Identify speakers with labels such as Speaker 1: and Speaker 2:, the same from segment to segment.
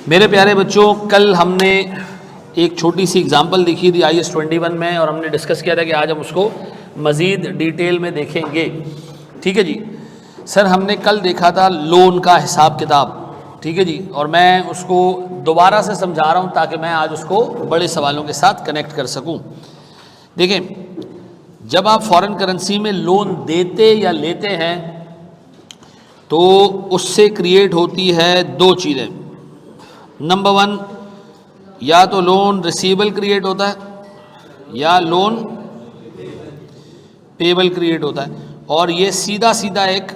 Speaker 1: मेरे प्यारे बच्चों, कल हमने एक छोटी सी एग्जांपल देखी थी IAS 21 में और हमने डिस्कस किया था कि आज हम उसको मज़ीद डिटेल में देखेंगे। ठीक है जी। सर हमने कल देखा था लोन का हिसाब किताब, ठीक है जी, और मैं उसको दोबारा से समझा रहा हूँ ताकि मैं आज उसको बड़े सवालों के साथ कनेक्ट कर सकूँ। देखें, जब आप फॉरेन करेंसी में लोन देते या लेते हैं तो उससे क्रिएट होती है दो चीज़ें। नंबर वन, या तो लोन रिसीवेबल क्रिएट होता है या लोन पेबल क्रिएट होता है, और ये सीधा सीधा एक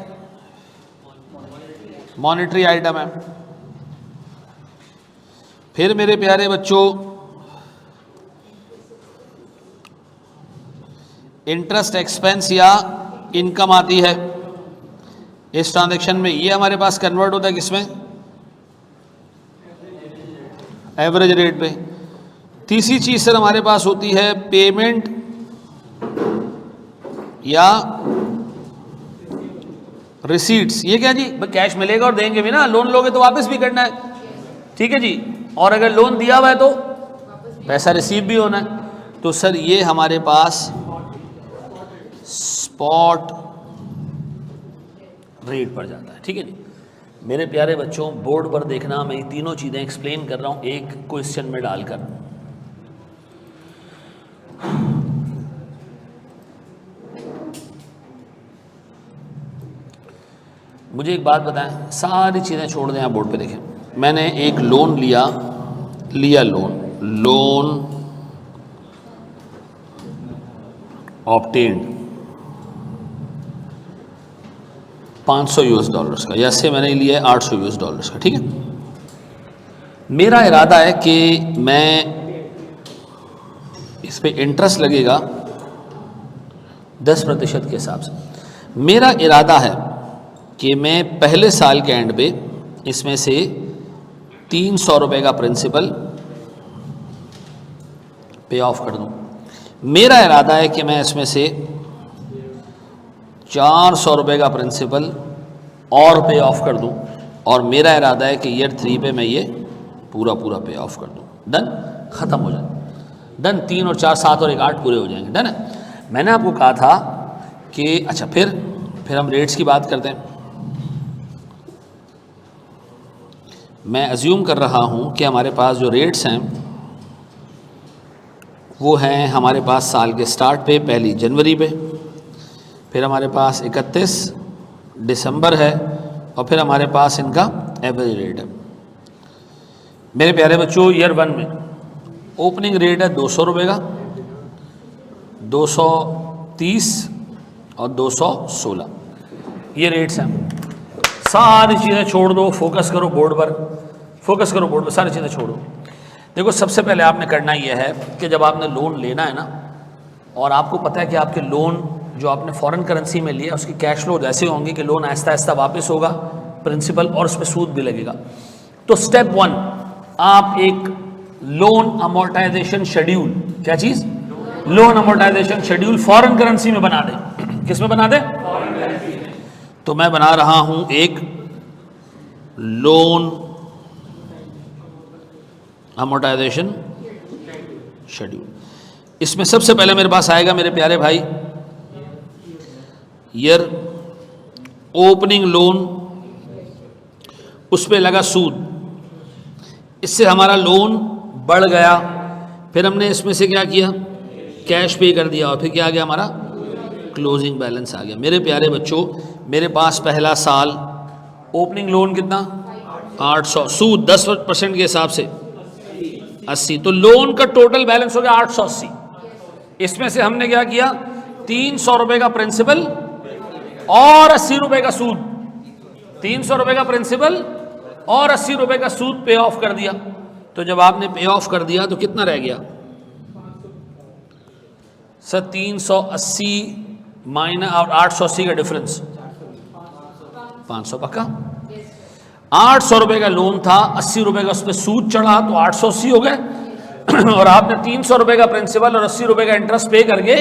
Speaker 1: मॉनेटरी आइटम है। फिर मेरे प्यारे बच्चों, इंटरेस्ट एक्सपेंस या इनकम आती है इस ट्रांजैक्शन में। ये हमारे पास कन्वर्ट होता है किसमें? एवरेज रेट पे। तीसरी चीज सर हमारे पास होती है पेमेंट या रिसीट्स। ये क्या जी? कैश मिलेगा और देंगे भी ना, लोन लोगे तो वापस भी करना है, ठीक है जी, और अगर लोन दिया हुआ है तो पैसा रिसीव भी होना है। तो सर ये हमारे पास स्पॉट रेट पर जाता है, ठीक है जी। मेरे प्यारे बच्चों, बोर्ड पर देखना, मैं ये तीनों चीज़ें एक्सप्लेन कर रहा हूँ एक क्वेश्चन में डालकर। मुझे एक बात बताएं, सारी चीज़ें छोड़ दें, आप बोर्ड पे देखें। मैंने एक लोन लिया लोन ऑब्टेन्ड $500 का, या से मैंने लिया है $800 का, ठीक है। मेरा इरादा है कि मैं इस पे इंटरेस्ट लगेगा 10% के हिसाब से। मेरा इरादा है कि मैं पहले साल के एंड पे इसमें से $300 का प्रिंसिपल पे ऑफ कर दूं। मेरा इरादा है कि मैं इसमें से $400 का प्रिंसिपल और पे ऑफ कर दूं, और मेरा इरादा है कि ईयर 3 पे मैं ये पूरा पे ऑफ कर दूं। डन, ख़त्म हो जाए। डन, 3 और 4 7 और 1 8 पूरे हो जाएंगे। डन है। मैंने आपको कहा था कि अच्छा, फिर हम रेट्स की बात करते हैं। मैं अज्यूम कर रहा हूं कि हमारे पास जो रेट्स हैं वो हैं हमारे पास साल के स्टार्ट पे 1 जनवरी पे, फिर हमारे पास 31 दिसंबर है, और फिर हमारे पास इनका एवरेज रेट है। मेरे प्यारे बच्चों, ईयर 1 में ओपनिंग रेट है $200 का, 230 और 216, ये रेट्स हैं। सारी चीज़ें छोड़ दो, फोकस करो बोर्ड पर, सारी चीज़ें छोड़ो। देखो, सबसे पहले आपने करना यह है कि जब आपने लोन लेना है ना, और आपको पता है कि आपके लोन जो आपने फॉरेन करेंसी में लिया उसकी कैश फ्लो ऐसे होंगे कि लोन आहिस्ता आहिस्ता वापस होगा, प्रिंसिपल और उसमें सूद भी लगेगा। तो स्टेप 1, आप एक लोन अमोर्टाइजेशन शेड्यूल, क्या चीज़? Loan amortization schedule foreign currency में बना दें। किस में बना दें? तो मैं बना रहा हूं एक लोन अमोर्टाइजेशन शेड्यूल। इसमें सबसे पहले मेरे पास आएगा, मेरे प्यारे भाई, ईयर ओपनिंग लोन, उस पे लगा सूद, इससे हमारा लोन बढ़ गया। फिर हमने इसमें से क्या किया? कैश पे कर दिया, और फिर क्या आ गया? हमारा क्लोजिंग बैलेंस आ गया। मेरे प्यारे बच्चों, मेरे पास पहला साल ओपनिंग लोन कितना? 800, सूद 10% के हिसाब से 80, तो लोन का टोटल बैलेंस हो गया 880। इसमें से हमने क्या किया? $300 का प्रिंसिपल और $80 का सूद, $300 का प्रिंसिपल और $80 का सूद पे ऑफ कर दिया। तो जब आपने पे ऑफ कर दिया तो कितना रह गया सर? 380 माइनस और 880 का डिफरेंस 500 पक्का। $800 का लोन था, $80 का उस पर सूद चढ़ा तो 880 हो गए और आपने $300 का प्रिंसिपल और $80 का इंटरेस्ट पे करके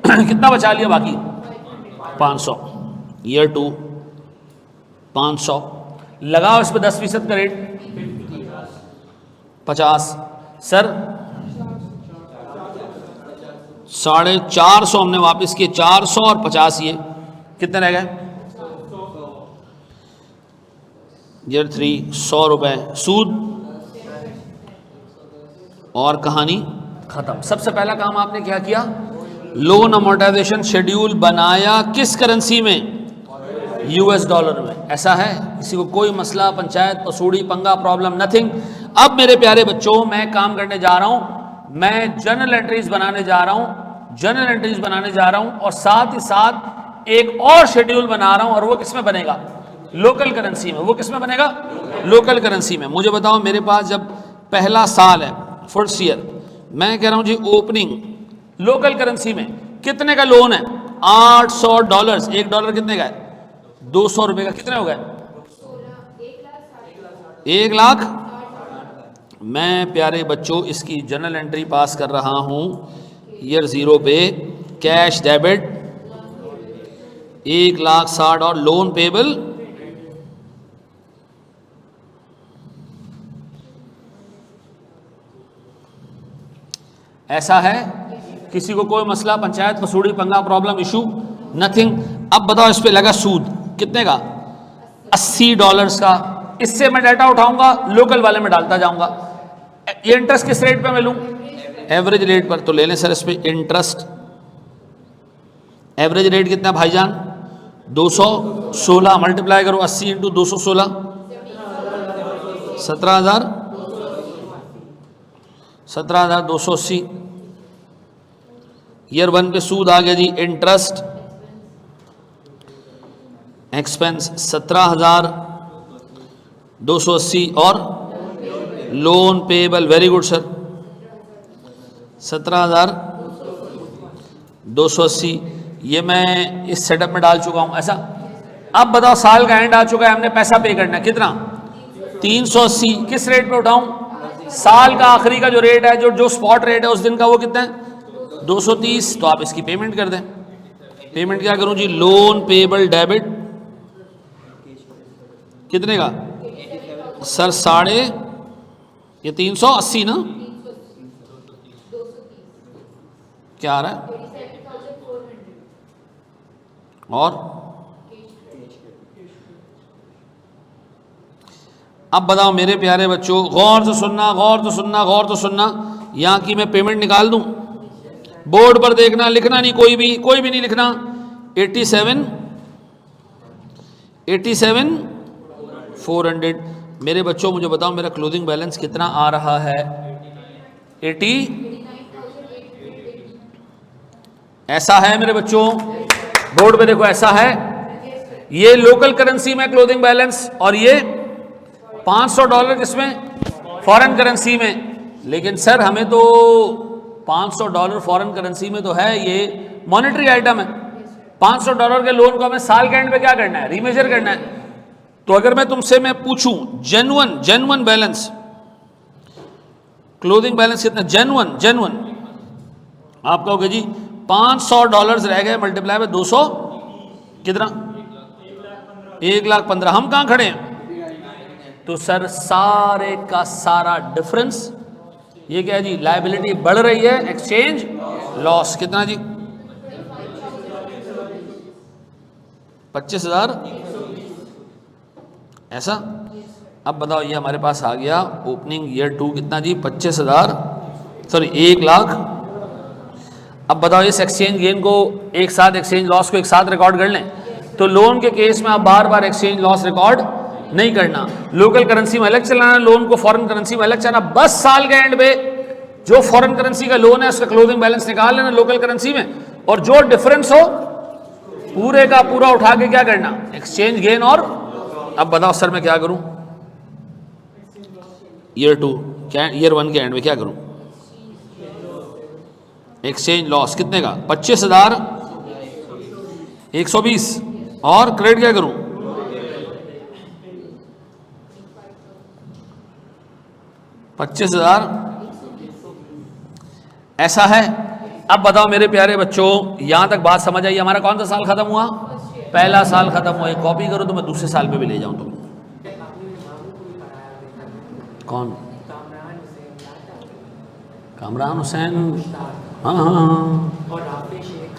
Speaker 1: कितना बचा लिया? बाकी 500। ईयर 2 500 लगाओ, इस पर 10% का रेट 50 सर 450 हमने वापस किए, 400 और 50 ये कितने रह गए? ईयर 3 100 रुपए सूद और कहानी खत्म। सबसे पहला काम आपने क्या किया? लोन अमोर्टाइजेशन शेड्यूल बनाया। किस करेंसी में? यूएस डॉलर में। ऐसा है? किसी को कोई मसला, पंचायत, पसूड़ी, पंगा, प्रॉब्लम, नथिंग। अब मेरे प्यारे बच्चों मैं काम करने जा रहा हूं, मैं जर्नल एंट्रीज बनाने जा रहा हूं, जर्नल एंट्रीज बनाने जा रहा हूं और साथ ही साथ एक और शेड्यूल बना रहा हूं और वो किसमें बनेगा? लोकल करेंसी में। वो किसमें बनेगा? लोकल करेंसी में। मुझे बताओ, मेरे पास जब पहला साल है, फर्स्ट ईयर, मैं कह रहा हूं जी ओपनिंग लोकल करेंसी में कितने का लोन है? $800। एक डॉलर कितने का है? 200 रुपए का। कितने हो गए? 1 लाख। मैं प्यारे बच्चों इसकी जर्नल एंट्री पास कर रहा हूं ईयर 0 पे। कैश डेबिट 1,60,000 और लोन पेबल ऐसा है? किसी को कोई मसला, पंचायत, पसूड़ी, पंगा, प्रॉब्लम, इशू, नथिंग। अब बताओ इस पे लगा सूद कितने का? $80 का। इससे मैं डाटा उठाऊंगा, लोकल वाले में डालता जाऊंगा। ये इंटरेस्ट किस रेट पे मैं लूं? एवरेज रेट पर। तो ले लें सर इस पे इंटरेस्ट। एवरेज रेट कितना भाईजान? 216। मल्टीप्लाई करो 80 इंटू 216, 17,280। ईयर 1 पे सूद आ गया जी, इंटरेस्ट एक्सपेंस 17,280 और loan payable, very good sir, 17,280। ये मैं इस सेटअप में डाल चुका हूं। ऐसा? अब बताओ साल का एंड आ चुका है, हमने पैसा पे करना है। कितना? 380। किस रेट पे उठाऊं? साल का आखिरी का जो रेट है, जो स्पॉट रेट है उस दिन का, वो कितना है? 230। तो आप इसकी पेमेंट कर दें। पेमेंट क्या करूं जी? लोन पेबल डेबिट कितने का सर? ये 380 ना? क्या आ रहा है? और अब बताओ मेरे प्यारे बच्चों, गौर से सुनना, गौर से सुनना, गौर से सुनना। यहां की मैं पेमेंट निकाल दूं, बोर्ड पर देखना, लिखना नहीं, कोई भी नहीं लिखना। 87,400। मेरे बच्चों मुझे बताओ मेरा क्लोजिंग बैलेंस कितना आ रहा है? 80। ऐसा है मेरे बच्चों? बोर्ड पे देखो, ऐसा है। ये लोकल करेंसी में क्लोजिंग बैलेंस और ये $500 किसमें? फॉरेन करेंसी में। लेकिन सर हमें तो $500 फॉरेन करेंसी में तो है, ये मॉनेटरी आइटम है। $500 के लोन को हमें साल के एंड पे क्या करना है? रीमेजर करना है। तो अगर मैं तुमसे पूछूं जेन्युइन बैलेंस, क्लोजिंग बैलेंस कितना? जेन्युइन आप कहोगे जी $500 रह गए, मल्टीप्लाई में 200 कितना? 1,15,000। हम कहां खड़े हैं? तो सर सारे का सारा डिफरेंस ये क्या है जी? लायबिलिटी बढ़ रही है, एक्सचेंज लॉस कितना जी? 25,000। ऐसा? अब बताओ ये हमारे पास आ गया ओपनिंग ईयर 2 कितना जी? 25,000, सॉरी 1,00,000। अब बताओ इस एक्सचेंज गेन को एक साथ, एक्सचेंज लॉस को एक साथ रिकॉर्ड कर लें। तो लोन के केस में आप बार बार एक्सचेंज लॉस रिकॉर्ड नहीं करना, लोकल करेंसी में अलग चलाना, लोन को फॉरेन करेंसी में अलग चलाना। बस साल के एंड पे जो फॉरेन करेंसी का लोन है उसका क्लोजिंग बैलेंस निकाल लेना लोकल करेंसी में, और जो डिफरेंस हो पूरे का पूरा उठा के क्या करना? Exchange gain. और अब बताओ सर मैं क्या करूं? ईयर 1 के एंड में क्या करूं? एक्सचेंज लॉस कितने का? 25,120। और क्रेडिट क्या करूं? 25,000। ऐसा है? अब बताओ मेरे प्यारे बच्चों, यहां तक बात समझ आई? हमारा कौन सा साल खत्म हुआ? पहला साल खत्म हुआ। एक कॉपी करो तो मैं दूसरे साल पे भी ले जाऊं। तुम कौन? कामरान हुसैन, हाँ हाँ हाँ,
Speaker 2: और हाफिज शेख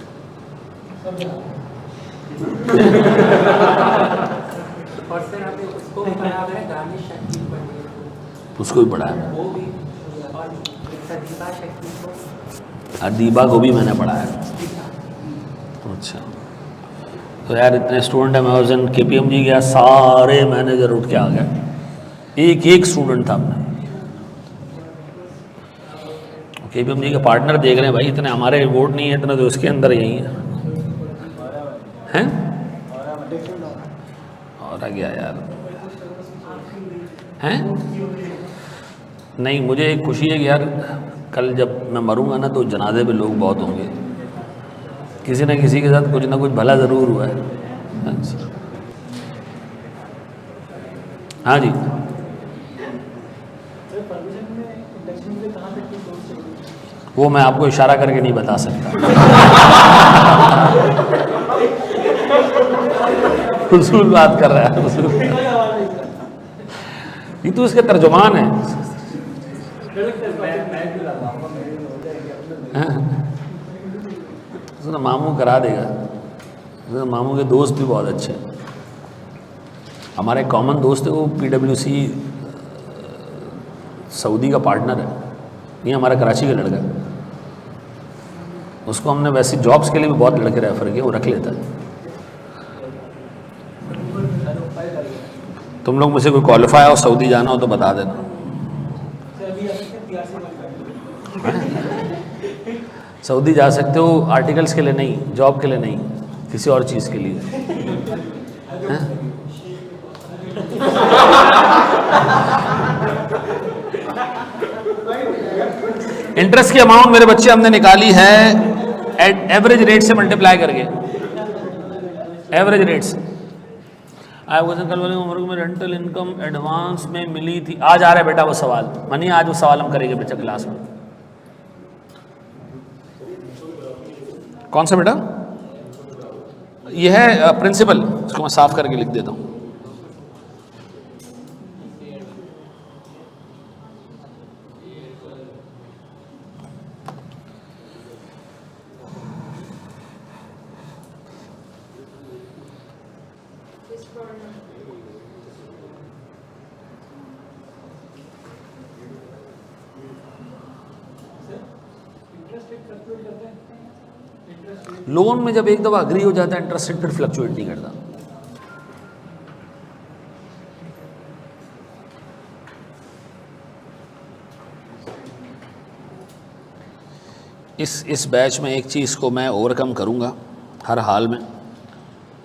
Speaker 2: और सर अभी उसको भी पढ़ा है दानिश शकील पढ़ी,
Speaker 1: उसको भी पढ़ा है,
Speaker 2: वो भी, और सदीबा शकील को,
Speaker 1: अदीबा को भी मैंने पढ़ा है। अच्छा, तो यार इतने स्टूडेंट है, मैं उस दिन KPMG गया, सारे मैनेजर उठ के आ गए, एक एक स्टूडेंट था अपना। KPMG के पार्टनर देख रहे हैं भाई, इतने हमारे वोट नहीं है, इतना तो उसके अंदर यही है हैं। और आ गया यार हैं। नहीं, मुझे एक खुशी है कि यार कल जब मैं मरूंगा ना तो जनाजे पे लोग बहुत होंगे, किसी न किसी के साथ कुछ ना कुछ भला ज़रूर हुआ है। हाँ जी, वो मैं आपको इशारा करके नहीं बता सकता। हुजूर बात कर रहा है, हुजूर। ये तो इसके तर्जुमान है। मामू करा देगा, मामू के दोस्त भी बहुत अच्छे हैं। हमारे कॉमन दोस्त है, वो PWC सऊदी का पार्टनर है, ये हमारा कराची का लड़का है। उसको हमने वैसे जॉब्स के लिए भी बहुत लड़के रेफर किए, वो रख लेता है। तुम लोग मुझे कोई क्वालिफाई हो सऊदी जाना हो तो बता देना। सऊदी जा सकते हो, आर्टिकल्स के लिए नहीं, जॉब के लिए नहीं, किसी और चीज़ के लिए। इंटरेस्ट की अमाउंट मेरे बच्चे हमने निकाली है एवरेज रेट से मल्टीप्लाई करके, एवरेज रेट से। कल वाले उम्र में रेंटल इनकम एडवांस में मिली थी, आज आ रहा है बेटा वो सवाल, मनी आज वो सवाल हम करेंगे बच्चा क्लास में। कौन सा बेटा? ये है प्रिंसिपल, इसको मैं साफ करके लिख देता हूँ। लोन में जब एक दफ़ा अग्री हो जाता है इंटरेस्ट रेट, फिर फ्लक्चुएट नहीं करता। इस बैच में एक चीज़ को मैं ओवरकम करूँगा हर हाल में,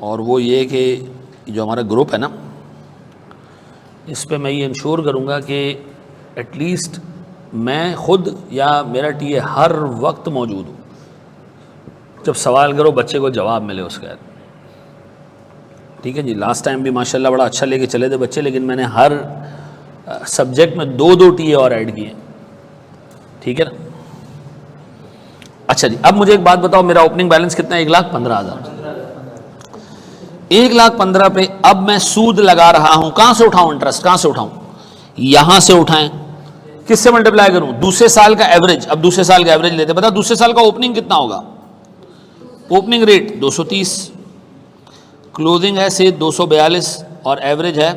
Speaker 1: और वो ये कि जो हमारा ग्रुप है ना, इस पे मैं ये इंश्योर करूँगा कि एटलीस्ट मैं खुद या मेरा टीए हर वक्त मौजूद हूँ। जब सवाल करो बच्चे को जवाब मिले उसका। ठीक है जी, लास्ट टाइम भी माशाल्लाह बड़ा अच्छा लेके चले थे बच्चे, लेकिन मैंने हर सब्जेक्ट में 2-2 टीए और ऐड किए। ठीक है ना? अच्छा जी, अब मुझे एक बात बताओ, मेरा ओपनिंग बैलेंस कितना है? 1,15,000। 1,15,000 पे अब मैं सूद लगा रहा हूं। कहां से उठाऊं इंटरेस्ट? कहां से उठाऊं? यहां से उठाएं। किससे मल्टीप्लाई करूं? दूसरे साल का एवरेज। अब दूसरे साल का एवरेज लेते, पता दूसरे साल का ओपनिंग कितना होगा? ओपनिंग रेट 230, क्लोजिंग है से 242 और एवरेज है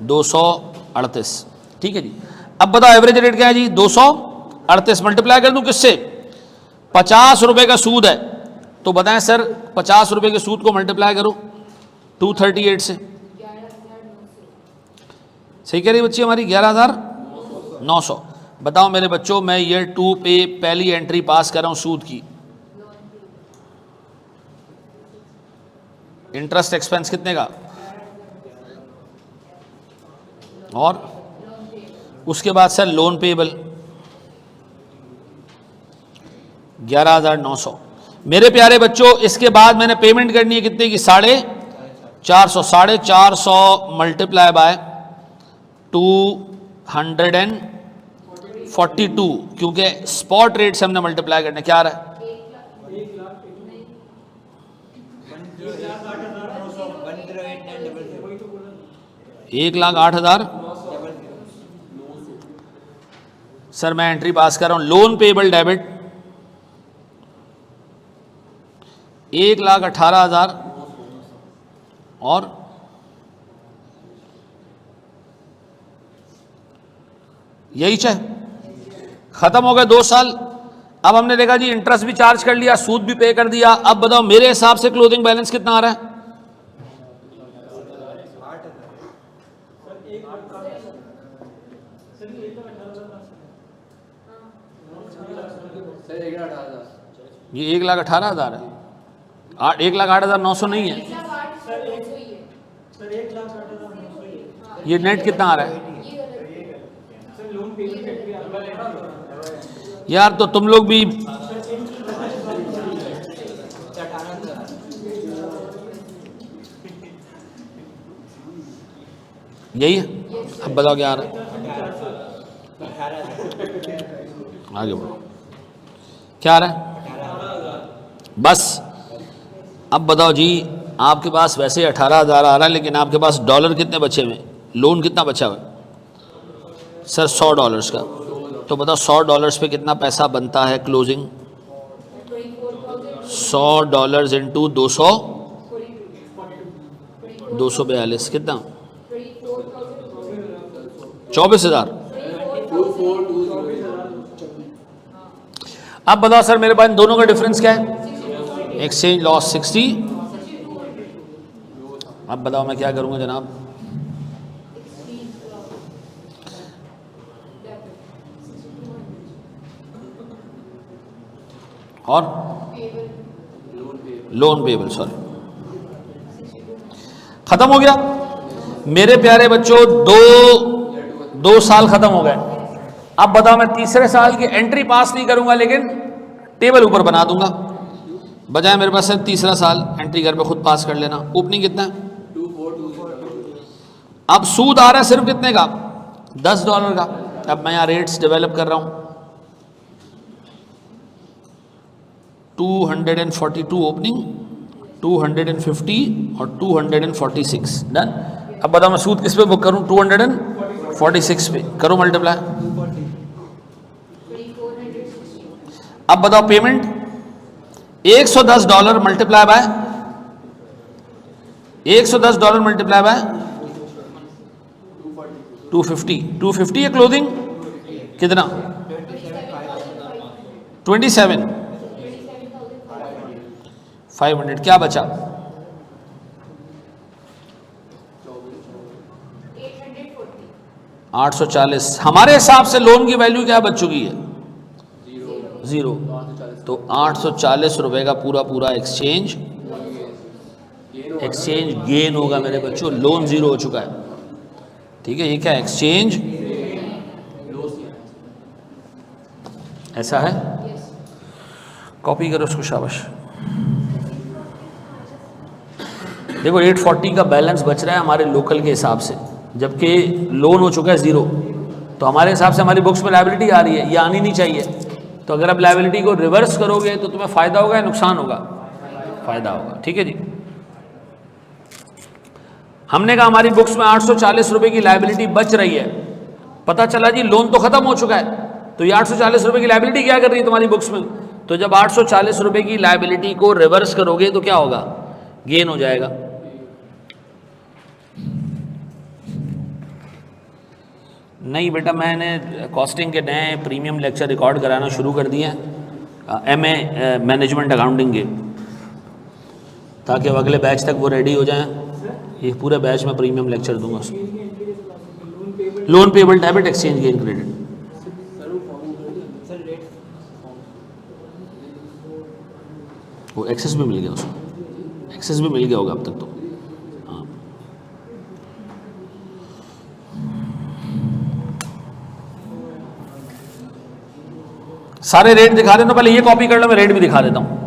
Speaker 1: 238। ठीक है जी, अब बताओ एवरेज रेट क्या है जी? 238। मल्टीप्लाई कर दूं किससे? 50 रुपए का सूद है, तो बताएं सर 50 रुपए के सूद को मल्टीप्लाई करो 238 से। सही कह रही बच्ची हमारी? 11,900। बताओ मेरे बच्चों, मैं ईयर 2 पे पहली एंट्री पास कर रहा हूं सूद की। इंटरेस्ट एक्सपेंस कितने का? और उसके बाद सर लोन पेबल 11,900। मेरे प्यारे बच्चों, इसके बाद मैंने पेमेंट करनी है कितने की? 450। 450 मल्टीप्लाई बाय 242, क्योंकि स्पॉट रेट से हमने मल्टीप्लाई करना। क्या आ रहा है? 1,08,000। सर मैं एंट्री पास कर रहा हूं, लोन पेबल डेबिट 1,18,000 और यही चाहे खत्म हो गए 2 साल। अब हमने देखा जी इंटरेस्ट भी चार्ज कर लिया, सूद भी पे कर दिया। अब बताओ मेरे हिसाब से क्लोजिंग बैलेंस कितना आ रहा है? ये 1,18,000 है। 1,08,900 नहीं है, ये नेट कितना आ रहा है यार? तो तुम लोग भी यही है। अब बताओ क्या आ रहा है, आगे बढ़ो, क्या आ रहा है? बस अब बताओ जी, आपके पास वैसे 18,000 आ रहा है, लेकिन आपके पास डॉलर कितने बचे हुए, लोन कितना बचा हुआ है? सर $100 का। तो बताओ $100 पे कितना पैसा बनता है क्लोजिंग? $100 इंटू 200, 242 कितना? 24,000। अब बताओ सर मेरे पास इन दोनों का डिफरेंस क्या है? Exchange loss 60। अब बताओ मैं क्या करूंगा जनाब? और लोन पेबल, सॉरी, खत्म हो गया मेरे प्यारे बच्चों। दो साल खत्म हो गए। अब बताओ मैं तीसरे साल की एंट्री पास नहीं करूंगा, लेकिन टेबल ऊपर बना दूंगा। बजाय मेरे पास सिर्फ तीसरा साल एंट्री घर पे खुद पास कर लेना। ओपनिंग कितना है? अब सूद आ रहा है सिर्फ कितने का? $10 का। अब मैं यहाँ रेट्स डेवलप कर रहा हूं। 242 ओपनिंग, 250 और 246 डन। अब बताओ मैं सूद किस पे बुक करूं? 246 पे करो मल्टीप्लाई। अब बताओ payment $110 multiply by $110 multiply by 250 है क्लोजिंग कितना? 27,500। क्या बचा? 840। हमारे हिसाब से लोन की वैल्यू क्या बच चुकी है? 0। तो 840 रुपए का पूरा एक्सचेंज गेन होगा मेरे बच्चों। लोन 0 हो चुका है, ठीक है। ये क्या एक्सचेंज ऐसा है? कॉपी करो उसको, शाबाश। देखो 840 का बैलेंस बच रहा है हमारे लोकल के हिसाब से, जबकि लोन हो चुका है 0। तो हमारे हिसाब से हमारी बुक्स में लायबिलिटी आ रही है, ये आनी नहीं चाहिए। तो अगर आप लायबिलिटी को रिवर्स करोगे तो तुम्हें फ़ायदा होगा या नुकसान होगा? फ़ायदा होगा, ठीक है जी। हमने कहा हमारी बुक्स में 840 रुपए की लायबिलिटी बच रही है। पता चला जी लोन तो खत्म हो चुका है, तो ये 840 रुपए की लायबिलिटी क्या कर रही है तुम्हारी बुक्स में? तो जब 840 रुपए की लायबिलिटी को रिवर्स करोगे तो क्या होगा? गेन हो जाएगा। नहीं बेटा, मैंने कॉस्टिंग के नए प्रीमियम लेक्चर रिकॉर्ड कराना शुरू कर दिए हैं, MA मैनेजमेंट अकाउंटिंग के, ताकि अब अगले बैच तक वो रेडी हो जाएं। ये पूरे बैच में प्रीमियम लेक्चर दूंगा। Loan payable debit exchange gain credit. वो एक्सेस भी मिल गया, उसको एक्सेस भी मिल गया होगा अब तक तो। हाँ, सारे रेट दिखा देता हूं, पहले ये कॉपी कर लो, मैं रेट भी दिखा देता हूं।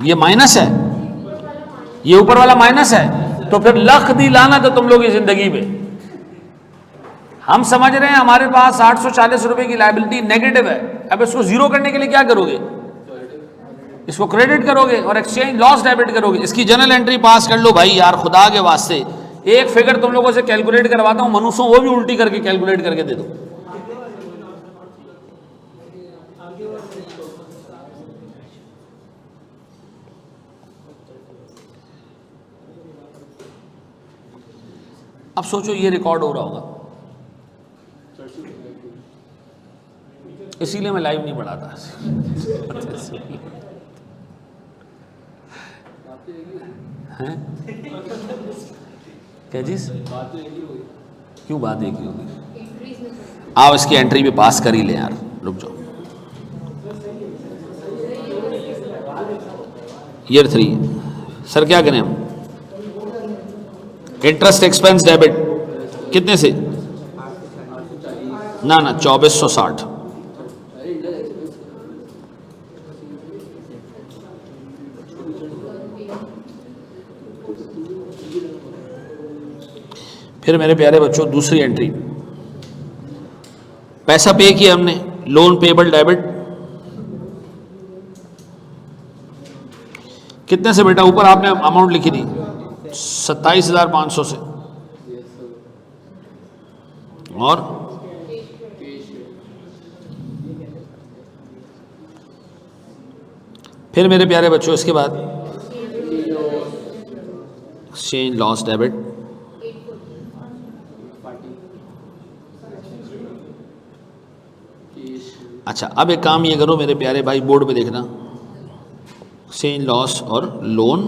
Speaker 1: ये माइनस है, ये ऊपर वाला माइनस है, तो फिर लख दी लाना तो तुम लोग की जिंदगी में। हम समझ रहे हैं हमारे पास 840 रुपए की लायबिलिटी नेगेटिव है, अब इसको जीरो करने के लिए क्या करोगे, इसको क्रेडिट करोगे और एक्सचेंज लॉस डेबिट करोगे। इसकी जनरल एंट्री पास कर लो भाई यार, खुदा के वास्ते। एक फिगर तुम लोगों से कैलकुलेट करवाता हूं मनुष्यों, वो भी उल्टी करके कैलकुलेट करके दे दो। अब सोचो ये रिकॉर्ड हो रहा होगा, इसीलिए मैं लाइव नहीं बढ़ाता। हैं क्या चीज, क्यों बात एक ही होगी? आप इसकी एंट्री भी पास कर ही ले यार, रुक जाओ। ईयर 3 सर क्या करें हम? इंटरेस्ट एक्सपेंस डेबिट कितने से? ना 2460। फिर मेरे प्यारे बच्चों दूसरी एंट्री, पैसा पे किया हमने, लोन पेबल डेबिट कितने से बेटा? ऊपर आपने अमाउंट लिखी थी 27,500 से, और फिर मेरे प्यारे बच्चों इसके बाद एक्सचेंज लॉस डेबिट अच्छा। अब एक काम ये करो मेरे प्यारे भाई, बोर्ड पे देखना, एक्सचेंज लॉस और लोन।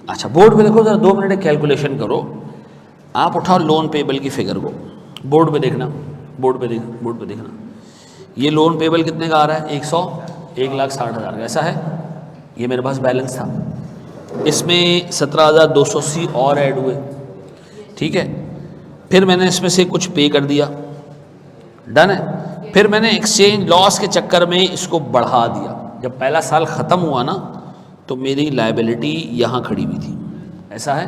Speaker 1: अच्छा बोर्ड पे देखो जरा, 2 मिनट कैलकुलेशन करो। आप उठाओ लोन पेबल की फिगर को, बोर्ड पे देखना, बोर्ड पे देखना। ये लोन पेबल कितने का आ रहा है? 1,60,000 का, ऐसा है। ये मेरे पास बैलेंस था, इसमें 17,280 और ऐड हुए, ठीक है। फिर मैंने इसमें से कुछ पे कर दिया, डन है। फिर मैंने एक्सचेंज लॉस के चक्कर में इसको बढ़ा दिया। जब पहला साल ख़त्म हुआ ना, तो मेरी लायबिलिटी यहाँ खड़ी हुई थी, ऐसा है,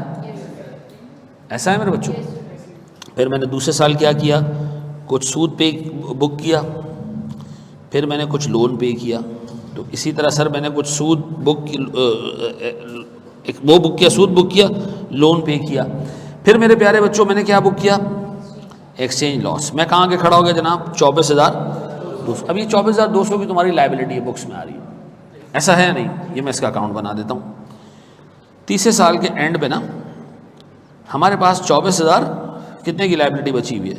Speaker 1: ऐसा है मेरे बच्चों। फिर मैंने दूसरे साल क्या किया, कुछ सूद पे बुक किया, फिर मैंने कुछ लोन पे किया। तो इसी तरह सर मैंने कुछ सूद बुक वो बुक किया, सूद बुक किया, लोन पे किया। फिर मेरे प्यारे बच्चों मैंने क्या बुक किया? Exchange loss. मैं कहाँ के खड़ा हो गया जनाब? 24,200। अब ये 24,200 की तुम्हारी लायबिलिटी है, बुक्स में आ रही है, ऐसा है या नहीं? ये मैं इसका अकाउंट बना देता हूँ। तीसरे साल के एंड पे ना हमारे पास 24,000 कितने की लायबिलिटी बची हुई है?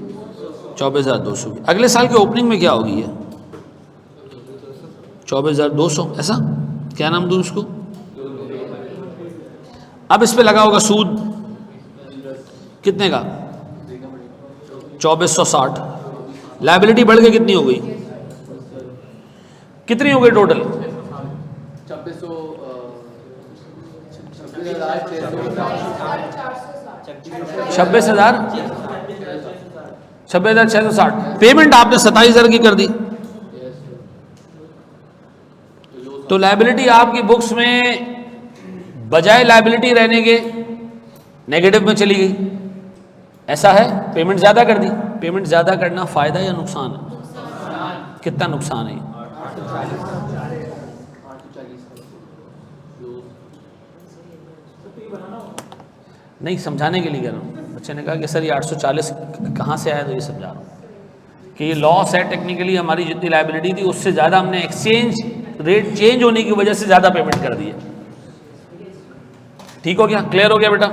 Speaker 1: 24,200 की। अगले साल के ओपनिंग में क्या होगी? ये 24,200, ऐसा क्या नाम दूँ उसको? अब इस पे लगा होगा सूद कितने का? 2460। लायबिलिटी बढ़ के कितनी हो गई? कितनी हो गई टोटल? 26,660। पेमेंट आपने 27,000 की कर दी, तो लायबिलिटी आपकी बुक्स में बजाय लायबिलिटी रहने के नेगेटिव में चली गई, ऐसा है। पेमेंट ज़्यादा कर दी। पेमेंट ज़्यादा करना फ़ायदा या नुकसान है? कितना नुकसान है? नहीं, समझाने के लिए कह रहा हूँ। बच्चे ने कहा कि सर ये 840 कहाँ से आया, तो ये समझा रहा हूँ कि ये लॉस है टेक्निकली। हमारी जितनी लायबिलिटी थी उससे ज़्यादा हमने एक्सचेंज रेट चेंज होने की वजह से ज़्यादा पेमेंट कर दी है। ठीक हो गया? क्लियर हो गया बेटा?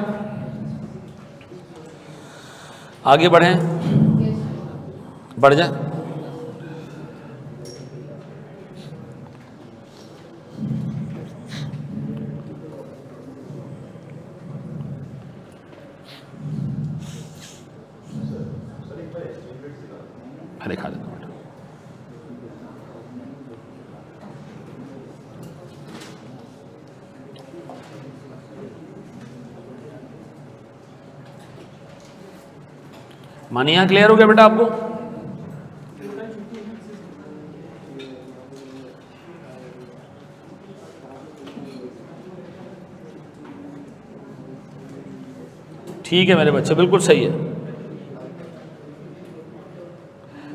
Speaker 1: आगे बढ़ें, बढ़ जाए। मैं दिखा देता हूँ। मानिए क्लियर हो गया बेटा आपको? ठीक है मेरे बच्चे, बिल्कुल सही है।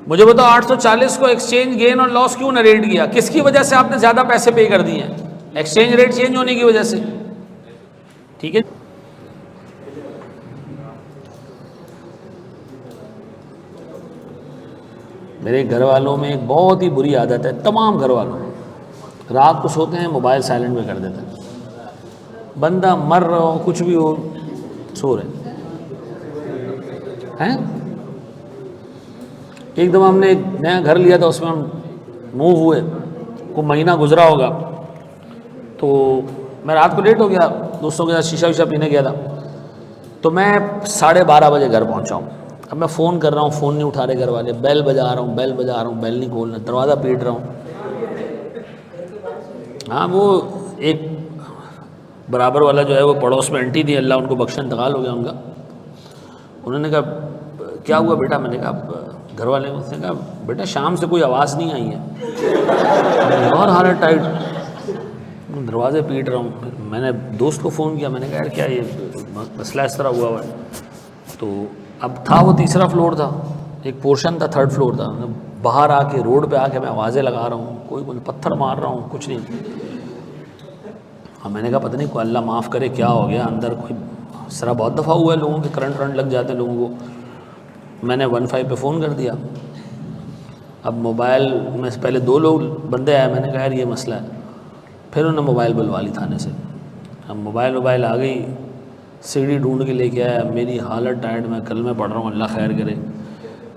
Speaker 1: मुझे बताओ 840 को एक्सचेंज गेन और लॉस क्यों नरेट किया? किसकी वजह से आपने ज़्यादा पैसे पे कर दिए हैं? एक्सचेंज रेट चेंज होने की वजह से। ठीक है, मेरे घर वालों में एक बहुत ही बुरी आदत है, तमाम घर वालों में, रात को सोते हैं मोबाइल साइलेंट में कर देते हैं। बंदा मर रहा हो, कुछ भी हो, सो रहे हैं। एकदम हमने एक नया घर लिया था, उसमें हम मूव हुए, कोई महीना गुजरा होगा, तो मैं रात को लेट हो गया, दोस्तों के साथ शीशा वीशा पीने गया था, तो मैं 12:30 बजे घर पहुंचा हूँ। अब मैं फ़ोन कर रहा हूँ, फ़ोन नहीं उठा रहे घर वाले, बेल बजा रहा हूँ, बेल नहीं खोल रहे, दरवाज़ा पीट रहा हूँ। हाँ, वो एक बराबर वाला जो है वो पड़ोस में आंटी थी, अल्लाह उनको बख्शा, इंतकाल हो गया उनका। उन्होंने कहा क्या हुआ बेटा? मैंने कहा, घर वाले उसने कहा बेटा शाम से कोई आवाज़ नहीं आई है और हालत टाइट, दरवाजे पीट रहा हूँ। मैंने दोस्त को फ़ोन किया, मैंने कहा यार क्या ये मसला इस तरह हुआ है। तो अब था वो तीसरा फ्लोर था, एक पोर्शन था, 3rd फ्लोर था। बाहर आके रोड पे आके मैं आवाज़ें लगा रहा हूँ, कोई पत्थर मार रहा हूँ, कुछ नहीं। अब मैंने कहा पता नहीं, कोई अल्लाह माफ़ करे क्या हो गया अंदर, कोई सरा बहुत दफ़ा हुआ है लोगों के, करंट लग जाते हैं लोगों को। मैंने 15 पे फ़ोन कर दिया। अब मोबाइल में से पहले 2 लोग बंदे आए, मैंने कहा यार ये मसला है, फिर उन्होंने मोबाइल बुलवा ली थाने से। अब मोबाइल आ गई, सीढ़ी ढूंढ के लेके आया, मेरी हालत टाइट, मैं कल में पढ़ रहा हूँ, अल्लाह खैर करे।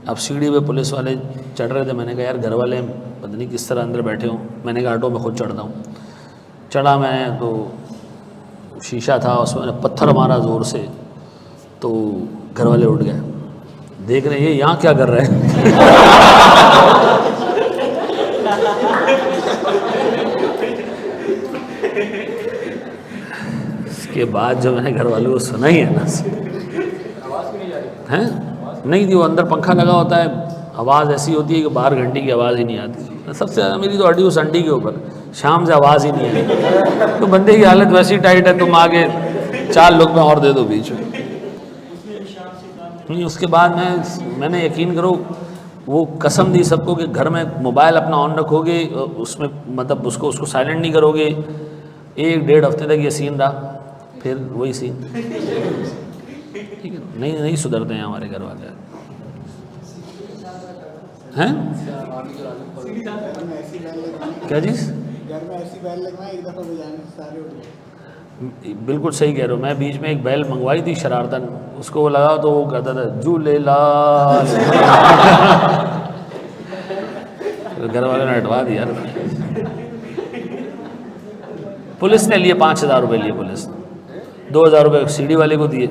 Speaker 1: अब सीढ़ी पे पुलिस वाले चढ़ रहे थे, मैंने कहा यार घर वाले पता नहीं किस तरह अंदर बैठे हों, मैंने कहा ऑटो में खुद चढ़ता हूँ। चढ़ा मैं, तो शीशा था, उसमें मैंने पत्थर मारा ज़ोर से, तो घर वाले उठ गए, देख रहे ये यहाँ क्या कर रहे हैं। इसके बाद जो मैंने घर वालों को सुना ही है ना, हैं नहीं थी, वो अंदर पंखा लगा होता है, आवाज़ ऐसी होती है कि बाहर घंटी की आवाज़ ही नहीं आती। सबसे ज़्यादा मेरी तो अड़ी उस अंडी के ऊपर, शाम से आवाज़ ही नहीं आई। तो बंदे की हालत वैसी टाइट है, तुम आगे 4 लोग में और दे दो बीच में। नहीं, उसके बाद मैंने यकीन करो वो कसम दी सबको कि घर में मोबाइल अपना ऑन रखोगे, उसमें मतलब उसको साइलेंट नहीं करोगे। 1-1.5 हफ्ते तक ये सीन रहा, फिर वही सीन। ठीक है, नहीं सुधरते हैं हमारे घर वाले हैं। क्या चीज़?
Speaker 3: घर में ऐसी बैल लगना, एक दफ़ा बजाने से सारे उठ गए।
Speaker 1: बिल्कुल सही कह रहे हो। मैं बीच में एक बैल मंगवाई थी शरारतन, उसको वो लगा तो वो कहता था झूलेलाल। घर वालों ने हटवा दिया। पुलिस ने लिए 5,000 रुपये लिए, पुलिस 2,000 रुपये सीढ़ी वाले को दिए।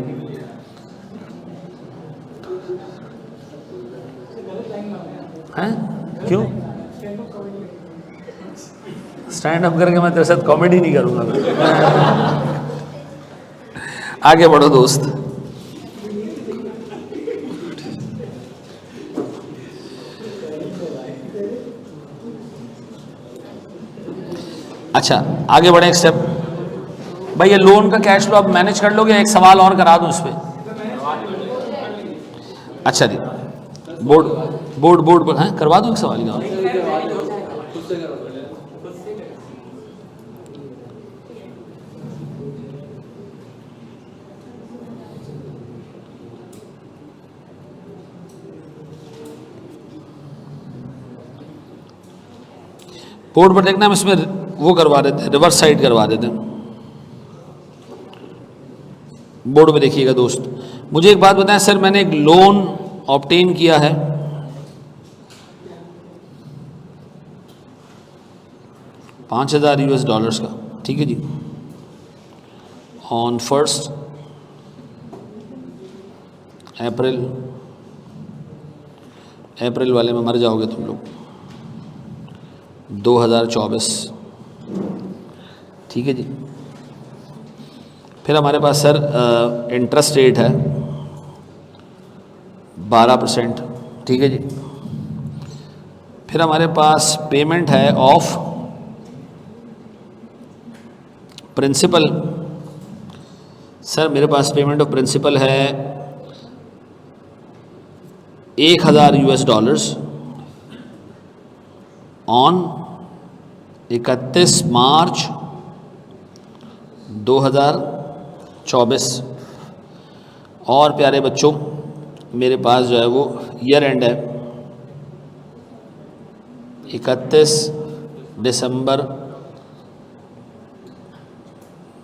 Speaker 1: हैं क्यों? स्टैंड अप करके मैं तेरे साथ कॉमेडी नहीं करूंगा। आगे बढ़ो दोस्त। अच्छा आगे बढ़े एक स्टेप। भाई ये लोन का कैश फ्लो आप मैनेज कर लोगे? एक सवाल और करा दूं इस पे। अच्छा जी, बोर्ड पर हैं, करवा दूं एक सवाल का। बोर्ड पर देखना, हम इसमें वो करवा देते हैं, रिवर्स साइड करवा देते हैं। बोर्ड पे देखिएगा दोस्त। मुझे एक बात बताएं सर, मैंने एक लोन ऑब्टेन किया है, $5,000 का, ठीक है जी, ऑन 1 अप्रैल वाले में मर जाओगे तुम लोग, 2024, ठीक है जी। फिर हमारे पास सर इंटरेस्ट रेट है 12%, ठीक है जी। फिर हमारे पास पेमेंट है ऑफ प्रिंसिपल सर मेरे पास पेमेंट ऑफ प्रिंसिपल है 1000 US डॉलर्स ऑन 31 मार्च 2024। और प्यारे बच्चों मेरे पास जो है वो ईयर एंड है 31 दिसंबर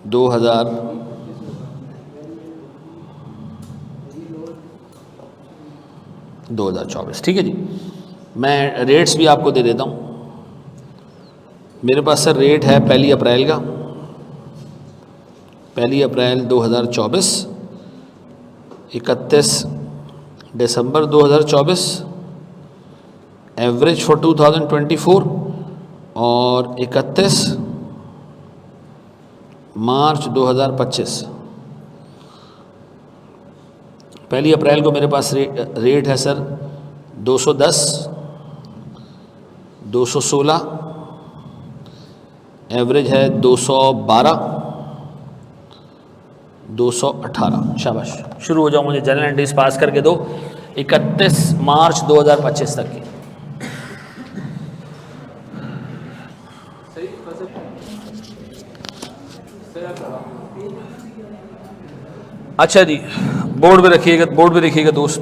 Speaker 1: 2024। ठीक है जी। मैं रेट्स भी आपको दे देता हूँ। मेरे पास सर रेट है 1 अप्रैल का, 1 अप्रैल 2024, 31 दिसंबर 2024, एवरेज फॉर 2024 और 31 मार्च 2025। 1 अप्रैल को मेरे पास रेट है सर 210, 216, एवरेज है 212, 218। शाबाश, शुरू हो जाओ, मुझे जनरल एंट्रीज पास करके दो 31 मार्च 2025 तक की। अच्छा जी, बोर्ड पे रखिएगा, बोर्ड पे देखिएगा दोस्त,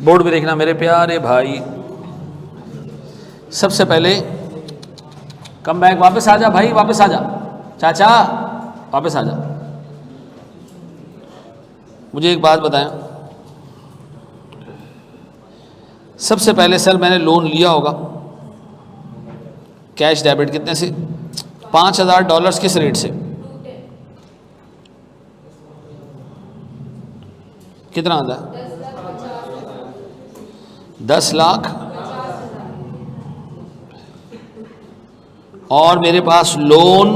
Speaker 1: बोर्ड पे देखना मेरे प्यारे भाई। सबसे पहले कम बैक, वापस आ जा भाई, वापस आ जा चाचा, वापस आ जा। मुझे एक बात बताएं, सबसे पहले सर मैंने लोन लिया होगा कैश डेबिट कितने से? 5000 डॉलर्स किस रेट से? कितना आता है? 10 लाख। और मेरे पास लोन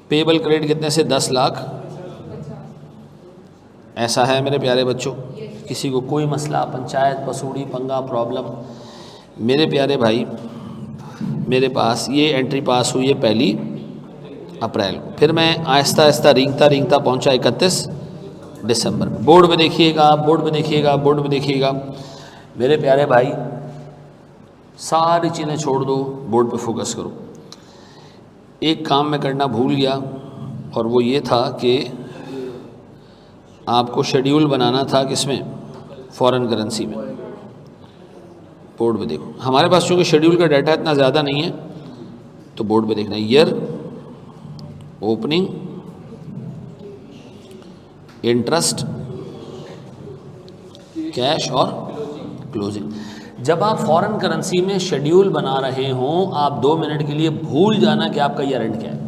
Speaker 1: पेबल क्रेडिट कितने से? 10 लाख। ऐसा है मेरे प्यारे बच्चों, किसी को कोई मसला, पंचायत, पसूड़ी, पंगा, प्रॉब्लम? मेरे प्यारे भाई, मेरे पास ये एंट्री पास हुई है 1 अप्रैल को। फिर मैं आहिस्ता आहिस्ता रेंगता पहुंचा 31 दिसंबर। बोर्ड पे देखिएगा, बोर्ड पे देखिएगा, बोर्ड पे देखिएगा मेरे प्यारे भाई, सारी चीज़ें छोड़ दो, बोर्ड पे फोकस करो। एक काम मैं करना भूल गया, और वो ये था कि आपको शेड्यूल बनाना था किसमें? फॉरेन करेंसी में। बोर्ड पे देखो, हमारे पास चूँकि शेड्यूल का डाटा इतना ज़्यादा नहीं है तो बोर्ड पे देखना, ईयर, ओपनिंग, इंटरेस्ट, कैश और क्लोजिंग। जब आप फॉरेन करेंसी में शेड्यूल बना रहे हों, आप 2 मिनट के लिए भूल जाना कि आपका ईयर एंड क्या है।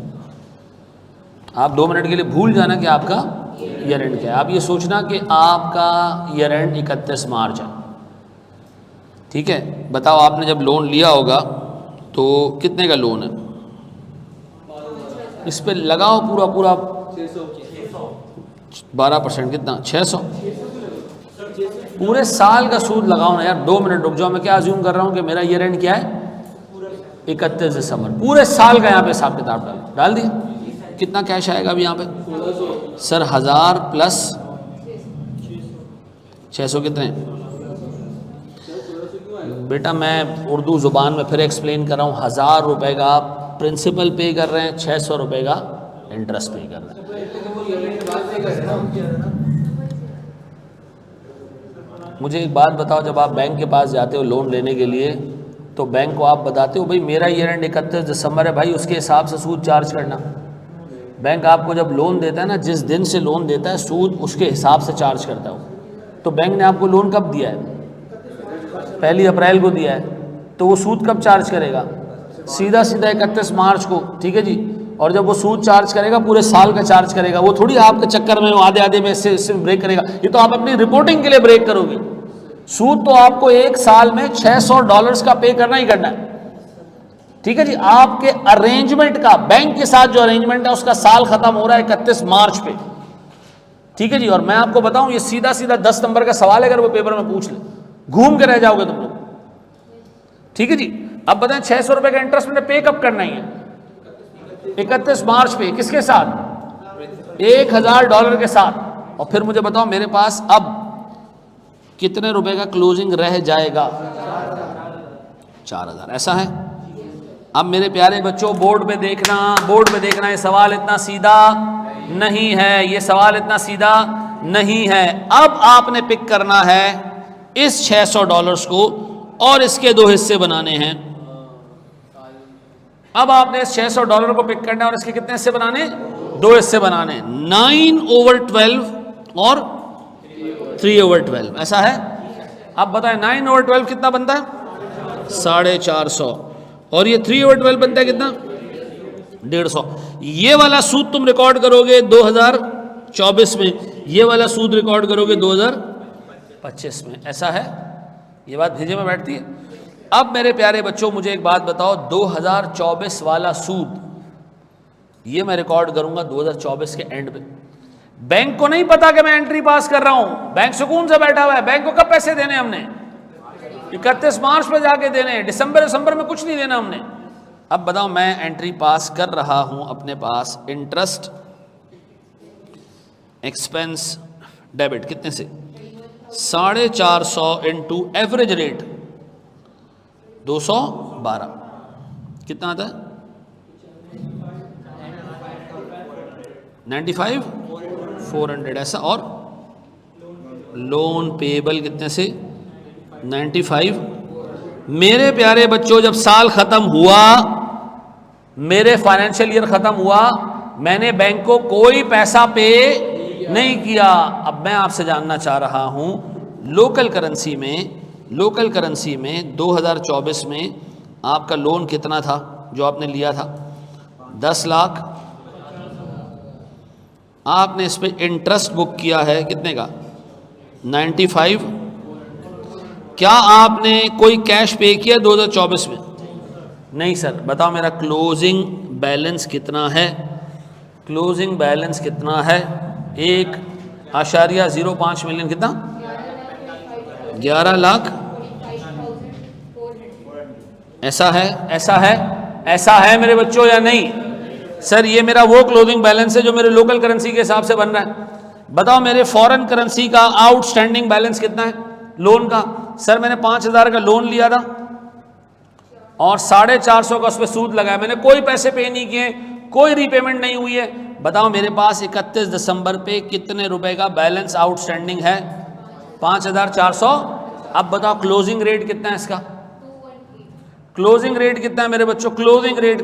Speaker 1: आप 2 मिनट के लिए भूल जाना कि आपका ईयर एंड क्या है। आप ये सोचना कि आपका ईयर एंड 31 मार्च है। ठीक है, बताओ आपने जब लोन लिया होगा तो कितने का लोन है? इस पे लगाओ पूरा 12%, कितना? 600। पूरे साल का सूद लगाओ ना यार। 2 मिनट रुक जाओ, मैं क्या अज्यूम कर रहा हूँ कि मेरा ईयर एंड क्या है? 31 दिसंबर। पूरे साल का यहाँ पे हिसाब किताब डाल दिया। कितना कैश आएगा अभी यहाँ पे? सर 1000 प्लस 600 कितने? बेटा मैं उर्दू ज़ुबान में फिर एक्सप्लेन कर रहा हूँ। 1000 रुपये का प्रिंसिपल पे कर रहे हैं, 600 रुपये का इंटरेस्ट पे कर रहे हैं। मुझे एक बात बताओ, जब आप बैंक के पास जाते हो लोन लेने के लिए तो बैंक को आप बताते हो भाई मेरा ईयर एंड 31 दिसंबर है, भाई उसके हिसाब से सूद चार्ज करना। बैंक आपको जब लोन देता है ना, जिस दिन से लोन देता है सूद उसके हिसाब से चार्ज करता है। तो बैंक ने आपको लोन कब दिया है? 1 अप्रैल को दिया है, तो वो सूद कब चार्ज करेगा? सीधा 31 मार्च को। ठीक है जी। और जब वो सूद चार्ज करेगा पूरे साल का चार्ज करेगा, वो थोड़ी आपके चक्कर में आधे आधे में से ब्रेक करेगा। ये तो आप अपनी रिपोर्टिंग के लिए ब्रेक करोगे। सूद तो आपको एक साल में $600 का पे करना ही करना है। ठीक है जी। आपके अरेंजमेंट का, बैंक के साथ जो अरेंजमेंट है उसका साल खत्म हो रहा है 31 मार्च पे। ठीक है जी। और मैं आपको बताऊं, ये सीधा सीधा 10 नंबर का सवाल है, अगर वो पेपर में पूछ ले घूम के रह जाओगे तुम लोग। ठीक है जी। अब बताएं 600 रुपए का इंटरेस्ट मैंने पे कब करना ही है? 31 मार्च पे। किसके साथ? $1000 के साथ। और फिर मुझे बताओ मेरे पास अब कितने रुपए का क्लोजिंग रह जाएगा? 4000। ऐसा है। अब मेरे प्यारे बच्चों बोर्ड पे देखना, ये सवाल इतना सीधा नहीं है, ये सवाल इतना सीधा नहीं है। अब आपने पिक करना है इस $600 को और इसके दो हिस्से बनाने हैं। अब आपने इस $600 को पिक करना है और इसके कितने हिस्से बनाने? दो हिस्से बनाने, 9/12 और 3/12। ऐसा है। अब बताएं 9/12 कितना बनता है? 450। और ये 3/12 बनता है कितना? 150। ये वाला सूद तुम रिकॉर्ड करोगे 2024 में, ये वाला सूद रिकॉर्ड करोगे 2025 में। ऐसा है। ये बात भेजे में बैठती है। अब मेरे प्यारे बच्चों मुझे एक बात बताओ, 2024 वाला सूद ये मैं रिकॉर्ड करूंगा 2024 के एंड पे। बैंक को नहीं पता कि मैं एंट्री पास कर रहा हूं, बैंक सुकून से बैठा हुआ है। बैंक को कब पैसे देने हमने? 31 मार्च पे जाके देने, दिसंबर में कुछ नहीं देना हमने। अब बताओ मैं एंट्री पास कर रहा हूं अपने पास इंटरेस्ट एक्सपेंस डेबिट कितने से? 450 इंटू एवरेज रेट 212 कितना आता है? 95,400। ऐसा। और लोन पेबल कितने से? 95। मेरे प्यारे बच्चों जब साल खत्म हुआ, मेरे फाइनेंशियल ईयर खत्म हुआ, मैंने बैंक को कोई पैसा पे नहीं किया। अब मैं आपसे जानना चाह रहा हूं लोकल करेंसी में 2024 में आपका लोन कितना था जो आपने लिया था? 10 लाख। आपने इस पे इंटरेस्ट बुक किया है कितने का? 95। क्या आपने कोई कैश पे किया 2024 में? नहीं सर। बताओ मेरा क्लोजिंग बैलेंस कितना है? क्लोजिंग बैलेंस कितना है? 1.05 मिलियन। कितना? 11 लाख। ऐसा है, ऐसा है, ऐसा है मेरे बच्चों या नहीं? सर ये मेरा वो क्लोजिंग बैलेंस है जो मेरे लोकल करेंसी के हिसाब से बन रहा है। बताओ मेरे फॉरेन करेंसी का आउटस्टैंडिंग बैलेंस कितना है लोन का? सर मैंने 5,000 का लोन लिया था और 450 का उस पर सूद लगाया। मैंने कोई पैसे पे नहीं किए, कोई रीपेमेंट नहीं हुई है। बताओ मेरे पास 31 दिसंबर पे कितने रुपए का बैलेंस आउटस्टैंडिंग है? 5,400। अब बताओ क्लोजिंग रेट कितना है इसका? क्लोजिंग रेट कितना है मेरे बच्चों? Closing rate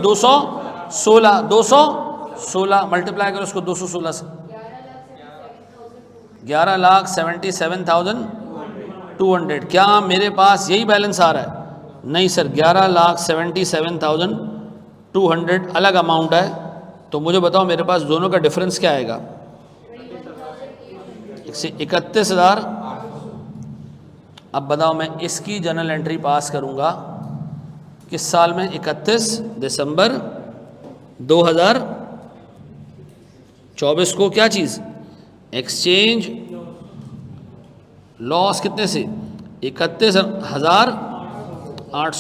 Speaker 1: 216। 216 मल्टीप्लाई करो उसको 216 से। 11,77,200। क्या मेरे पास यही बैलेंस आ रहा है? नहीं सर, 11,77,200 अलग अमाउंट है। तो मुझे बताओ मेरे पास दोनों का डिफरेंस क्या आएगा? 31,000। अब बताओ मैं इसकी जर्नल एंट्री पास करूंगा किस साल में? 31 दिसंबर 2024 को। क्या चीज़? एक्सचेंज लॉस कितने से? 31,800। और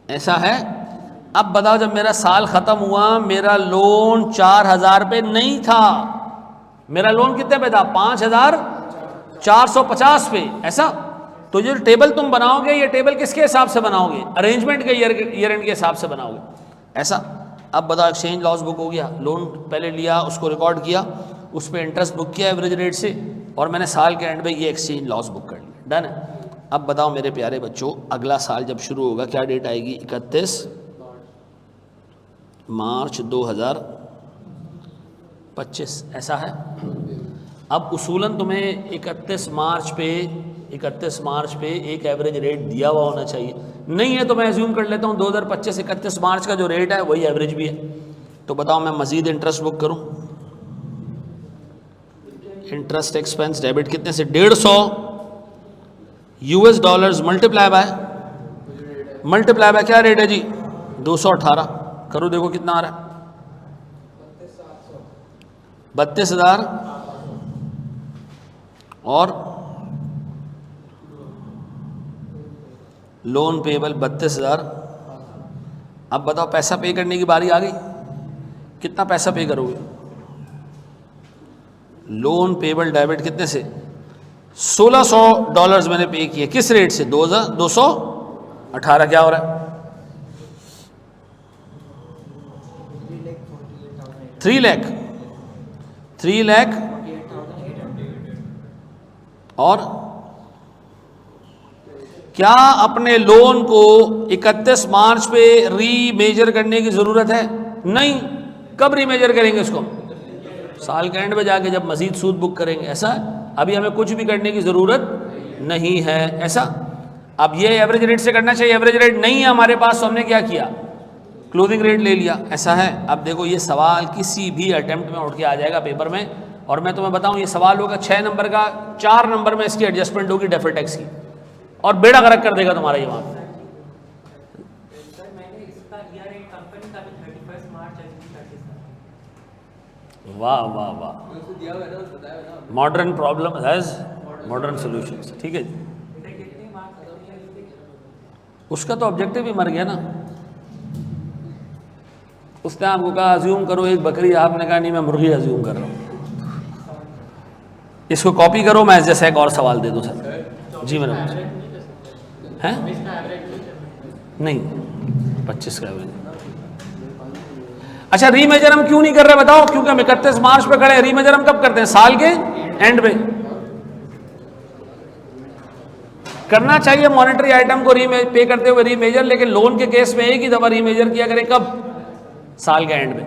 Speaker 1: ऐसा है। अब बताओ जब मेरा साल खत्म हुआ मेरा लोन 4,000 पे नहीं था, मेरा लोन कितने पे था? 5,450 पे। ऐसा। तो ये टेबल तुम बनाओगे, ये टेबल किसके हिसाब से बनाओगे? अरेंजमेंट के ईयर एंड के हिसाब से बनाओगे। ऐसा। अब बताओ एक्सचेंज लॉस बुक हो गया, लोन पहले लिया उसको रिकॉर्ड किया, उस पर इंटरेस्ट बुक किया एवरेज रेट से, और मैंने साल के एंड में ये एक्सचेंज लॉस बुक कर लिया। डन है। अब बताओ मेरे प्यारे बच्चों अगला साल जब शुरू होगा क्या डेट आएगी? 31 मार्च 2025। ऐसा है। अब उसूलन तुम्हें 31 मार्च पे एक एवरेज रेट दिया हुआ होना चाहिए। नहीं है तो मैं एज्यूम कर लेता हूँ 2025 31 मार्च का जो रेट है वही एवरेज भी है। तो बताओ मैं मजीद इंटरेस्ट बुक करूँ? इंटरेस्ट एक्सपेंस डेबिट कितने से? 150 US डॉलर्स मल्टीप्लाई बाय क्या रेट है जी? 218। करो देखो कितना आ रहा है? 32,000 और लोन पेबल 32,000। अब बताओ पैसा पे करने की बारी आ गई, कितना पैसा पे करोगे? लोन पेबल डेबिट कितने से? $1,600 मैंने पे किए। किस रेट से? 2,218। क्या हो रहा है? 3 लाख और क्या अपने लोन को 31 मार्च पे रीमेजर करने की ज़रूरत है? नहीं। कब रीमेजर करेंगे इसको? साल के एंड में जाके जब मजीद सूद बुक करेंगे। ऐसा है, अभी हमें कुछ भी करने की ज़रूरत नहीं है। ऐसा, अब ये एवरेज रेट से करना चाहिए, एवरेज रेट नहीं है हमारे पास, तो हमने क्या किया? क्लोजिंग रेट ले लिया। ऐसा है। अब देखो ये सवाल किसी भी अटेम्प्ट में उठ के आ जाएगा पेपर में, और मैं तुम्हें बताऊं ये सवाल होगा 6 नंबर का, 4 नंबर में इसकी एडजस्टमेंट होगी डेफर्ड टैक्स की, और बेड़ा गर्क कर देगा तुम्हारा ये वहाँ पे।
Speaker 2: सर मैंने इसका ईयर एक कंपनी का भी 31 मार्च
Speaker 1: वाह वाह वाह, modern problem has modern solutions. ठीक है जी,
Speaker 2: कितनी मार्क्स?
Speaker 1: उसका तो ऑब्जेक्टिव ही मर गया ना। उसने आपको कहा अज्यूम करो एक बकरी, आपने कहा नहीं मैं मुर्गी अज्यूम कर रहा हूँ। इसको कॉपी करो, मैं जैसे एक और सवाल दे दूँ सर। जी मेरा हैं? नहीं, 25 का एवरेज। अच्छा, रीमेजर हम क्यों नहीं कर रहे बताओ? क्योंकि हम 31 मार्च पे खड़े हैं। रीमेजर हम कब करते हैं? साल के एंड पे। करना चाहिए मॉनेटरी आइटम को पे करते हुए रीमेजर, लेकिन लोन के केस में एक ही दफा रीमेजर किया करें। कब? साल के एंड में।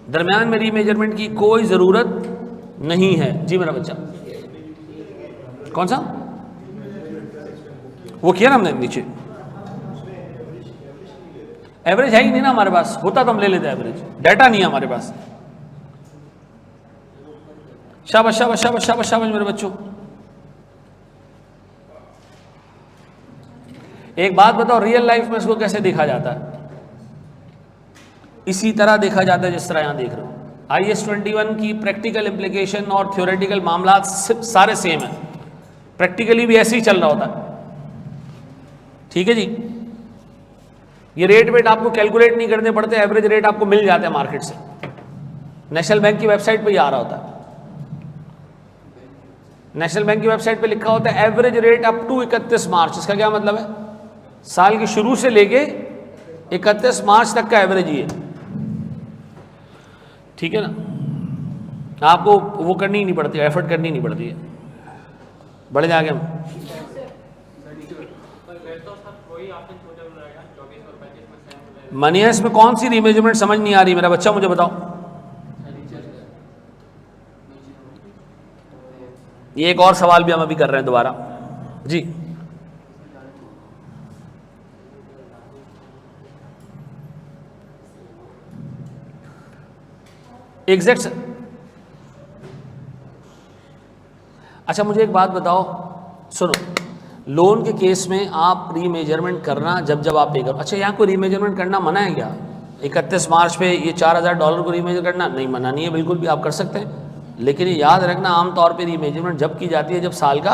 Speaker 1: दरमियान में रीमेजरमेंट की कोई जरूरत नहीं है। जी मेरा बच्चा, कौन सा वो किया ना हमने नीचे? एवरेज है ही नहीं ना हमारे पास, होता तो हम ले लेते एवरेज, डाटा नहीं है हमारे पास। शाबाश शाबाश शाबाश शाबाश शाबाश मेरे बच्चों। एक बात बताओ, रियल लाइफ में इसको कैसे देखा जाता है? इसी तरह देखा जाता है जिस तरह यहां देख रहे हो। IAS 21 की प्रैक्टिकल इम्प्लीकेशन और थ्योरेटिकल मामला सारे सेम है, प्रैक्टिकली भी ऐसे ही चल रहा होता है। ठीक है जी, ये रेट वेट आपको कैलकुलेट नहीं करने पड़ते, एवरेज रेट आपको मिल जाते हैं मार्केट से। नेशनल बैंक की वेबसाइट पे ही आ रहा होता है। नेशनल बैंक की वेबसाइट पे लिखा होता है एवरेज रेट अप टू 31 मार्च। इसका क्या मतलब है? साल के शुरू से लेके 31 मार्च तक का एवरेज ही है। ठीक है ना, आपको वो करनी ही नहीं पड़ती, एफर्ट करनी नहीं पड़ती है। बढ़ जाएंगे हम। मनीएस में कौन सी रीमेजरमेंट समझ नहीं आ रही मेरा बच्चा, मुझे बताओ। ये एक और सवाल भी हम अभी कर रहे हैं दोबारा जी। एग्जैक्ट। अच्छा मुझे एक बात बताओ, सुनो, लोन के केस में आप रीमेजरमेंट करना जब जब आप पे करो। अच्छा, यहाँ कोई रीमेजरमेंट करना मना है क्या? 31 मार्च पे ये $4,000 को रीमेजर करना नहीं मना नहीं है, बिल्कुल भी आप कर सकते हैं। लेकिन ये याद रखना, आमतौर पे रीमेजरमेंट जब की जाती है जब साल का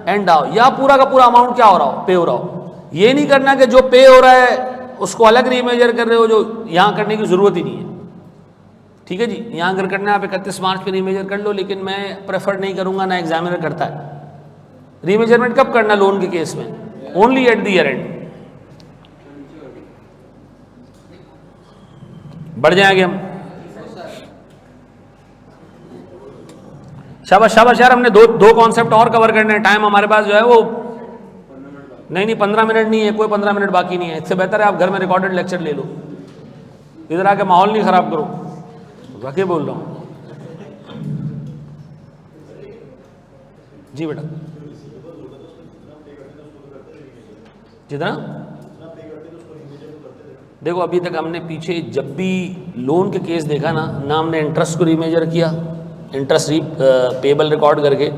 Speaker 1: एंड आओ, या पूरा का पूरा अमाउंट क्या हो रहा हो, पे हो रहा हो। ये नहीं करना कि जो पे हो रहा है उसको अलग रीमेजर कर रहे हो, जो यहाँ करने की ज़रूरत ही नहीं है। ठीक है जी, यहाँ अगर करना है आप 31 मार्च पे रीमेजर कर लो, लेकिन मैं प्रेफर नहीं करूँगा, ना एग्जामिनर करता है। रीमेजरमेंट कब करना लोन के केस में? Only at the year and. बढ़ जाएंगे हम। शाबाश शाबाश यार, हमने दो कॉन्सेप्ट और कवर करने हैं। टाइम हमारे पास जो है वो नहीं 15 मिनट नहीं है, कोई 15 मिनट बाकी नहीं है। इससे बेहतर है आप घर में रिकॉर्डेड लेक्चर ले लो, इधर आके माहौल नहीं खराब करो। वाकई बोल रहा हूँ जी बेटा। जितना देखो अभी तक हमने पीछे जब भी लोन के केस देखा ना हमने इंटरेस्ट को रीमेजर किया, इंटरेस्ट पेबल रिकॉर्ड करके,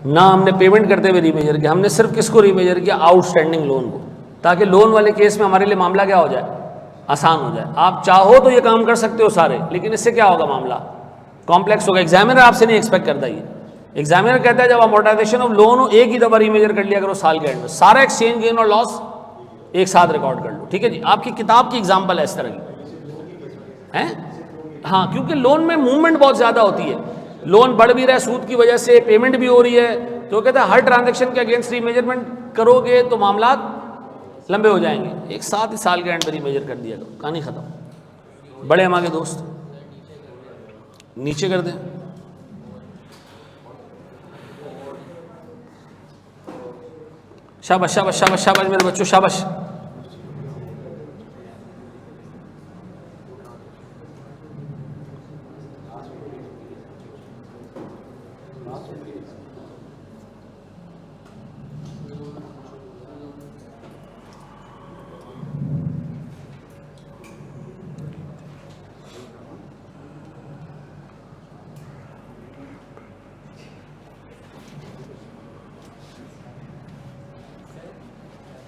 Speaker 1: ना हमने पेमेंट करते हुए रीमेजर किया। हमने सिर्फ किसको रीमेजर किया? आउटस्टैंडिंग लोन को, ताकि लोन वाले केस में हमारे लिए मामला क्या हो जाए, आसान हो जाए। आप चाहो तो ये काम कर सकते हो सारे, लेकिन इससे क्या होगा, मामला कॉम्प्लेक्स होगा। एग्जामिनर आपसे नहीं एक्सपेक्ट करता ये, एग्जामिनर कहता है जब अमोर्टाइजेशन ऑफ लोन हो एक ही दफा रीमेजर कर लिया करो साल के एंड में, सारा एक्सचेंज गेन और लॉस एक साथ रिकॉर्ड कर लो। ठीक है जी, आपकी किताब की एग्जाम्पल है इस तरह की है। हाँ, क्योंकि लोन में मूवमेंट बहुत ज़्यादा होती है, लोन बढ़ भी रहा है सूद की वजह से, पेमेंट भी हो रही है, तो कहता है हर ट्रांजैक्शन के अगेंस्ट रीमेजरमेंट करोगे तो मामला लंबे हो जाएंगे, एक साथ ही साल के एंड पर रीमेजर कर दिया करो, कहानी ख़त्म। बड़े हमारे दोस्त नीचे कर दें। शाबाश शाबाश शाबाश शाबाश मेरे बच्चों, शाबाश।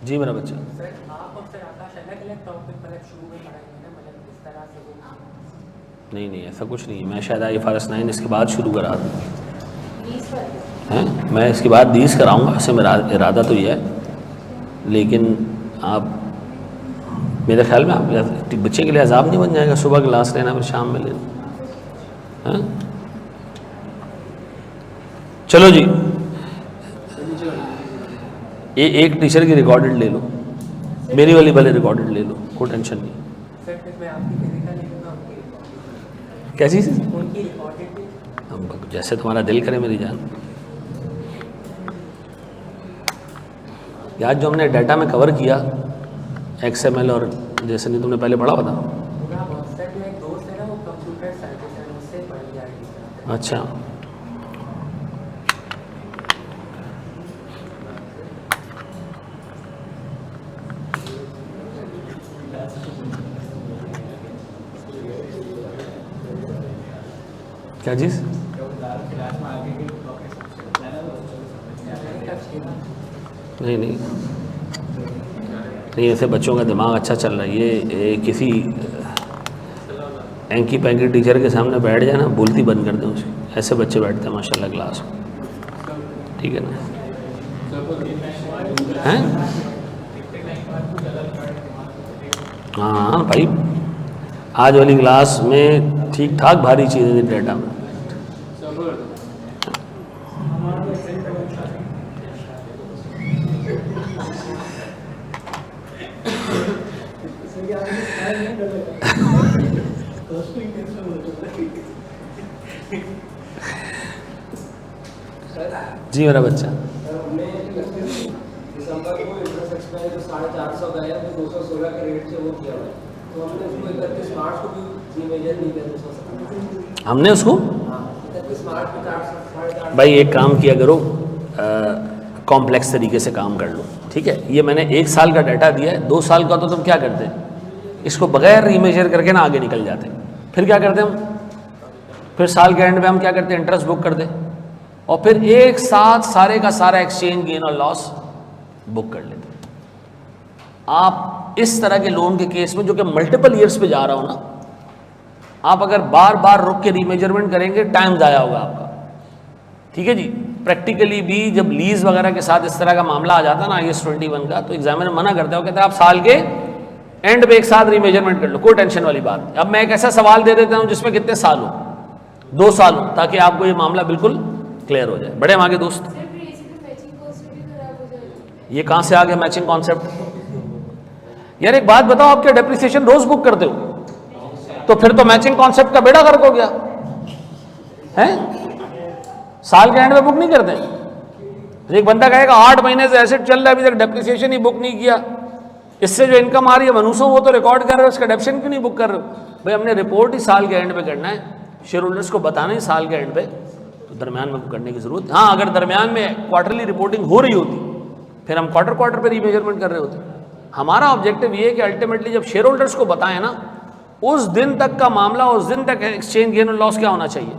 Speaker 1: जी मेरा बच्चा।
Speaker 2: सर आप और सर आकाश अलग अलग टॉपिक मतलब शुरू में पढ़ाएंगे ना, मतलब इस तरह से वो
Speaker 1: नहीं ऐसा कुछ नहीं है, मैं शायद IFRS 9 इसके बाद शुरू करा दूँ
Speaker 2: 20 पर
Speaker 1: हैं, मैं इसके बाद 20 कराऊंगा, ऐसे मेरा इरादा तो ये है, लेकिन आप मेरे ख्याल में आप बच्चे के लिए अजाब नहीं बन जाएगा सुबह क्लास लेना फिर शाम में लेना। हैं चलो जी, ये एक टीचर की रिकॉर्डेड ले लो, मेरी वाली भले रिकॉर्डेड ले लो, कोई टेंशन नहीं।
Speaker 2: सर फिर मैं आपकी फिजिकल ले लूँगा, उनकी
Speaker 1: क्या चीज़?
Speaker 2: उनकी रिकॉर्डेड भी।
Speaker 1: हम जैसे तुम्हारा दिल करे मेरी जान। यार जो हमने डाटा में कवर किया XML और जैसे नहीं तुमने पहले पढ़ा था।
Speaker 2: पूरा सर जो एक दोस्त है ना वो कंप्यूटर साइंटिस्ट है, उससे पढ़ लिया है।
Speaker 1: अच्छा, क्या चीज़? नहीं ऐसे बच्चों का दिमाग अच्छा चल रहा है, ये किसी एंकी पैंकी टीचर के सामने बैठ जाए ना, बोलती बंद कर दें उसे, ऐसे बच्चे बैठते हैं माशाल्लाह क्लास में, ठीक है ना? हैं? हाँ भाई, आज वाली क्लास में ठीक ठाक भारी चीज़ें थी डेटा में। जी मेरा बच्चा।
Speaker 4: दिसंबर को इंटरेस्ट एक्सपायर जो 450 का है वो 216 के रेट से वो किया हुआ है, तो हमने उसको 31 मार्च को भी रीमेजर नहीं करना हो सकता।
Speaker 1: हमने उसको
Speaker 4: 31 मार्च को 4.5
Speaker 1: भाई एक काम किया करो, कॉम्प्लेक्स तरीके से काम कर लो, ठीक है? ये मैंने 1 साल का डाटा दिया है, 2 साल का तो तुम क्या करते हैं, इसको बगैर रीमेजर करके ना आगे निकल जाते। फिर क्या करते हम, फिर साल के एंड में हम क्या करते हैं, इंटरेस्ट बुक कर दे और फिर एक साथ सारे का सारा एक्सचेंज गेन और लॉस बुक कर लेते। आप इस तरह के लोन के केस में जो कि मल्टीपल ईयर्स पे जा रहा हो ना, आप अगर बार बार रुक के रीमेजरमेंट करेंगे टाइम ज़ाया होगा आपका, ठीक है जी? प्रैक्टिकली भी जब लीज वगैरह के साथ इस तरह का मामला आ जाता है ना IAS 21 का, तो एग्जामिनर मना करता है, कहता है आप साल के एंड पे एक साथ रीमेजरमेंट कर लो, कोई टेंशन वाली बात नहीं। अब मैं एक ऐसा सवाल दे देता हूँ जिसमें कितने साल हो, 2 साल हो, ताकि आपको ये मामला बिल्कुल क्लियर हो जाए। बड़े हम आगे दोस्त, ये कहाँ से आ गया मैचिंग कॉन्सेप्ट? यार एक बात बताओ, आप क्या डेप्रिसिएशन रोज बुक करते हो? तो फिर तो मैचिंग कॉन्सेप्ट का बेड़ा गर्क हो गया है। साल के एंड में बुक नहीं करते। एक बंदा कहेगा 8 महीने से एसेट चल रहा है, अभी तक डेप्रिसिएशन ही बुक नहीं किया, इससे जो इनकम आ रही है मनुष्यों वो तो रिकॉर्ड कर रहे हो, उसका डेप्शन क्यों नहीं बुक कर रहे हो? भाई हमने रिपोर्ट ही साल के एंड पे करना है, शेयर होल्डर्स को बताना है साल के एंड पे, तो दरमियान में करने की जरूरत। हाँ, अगर दरमियान में क्वार्टरली रिपोर्टिंग हो रही होती फिर हम क्वार्टर पे रीमेजरमेंट कर रहे होते। हमारा ऑब्जेक्टिव ये है कि अल्टीमेटली जब शेयर होल्डर्स को बताएं ना, उस दिन तक का मामला, उस दिन तक एक्सचेंज गेन और लॉस क्या होना चाहिए,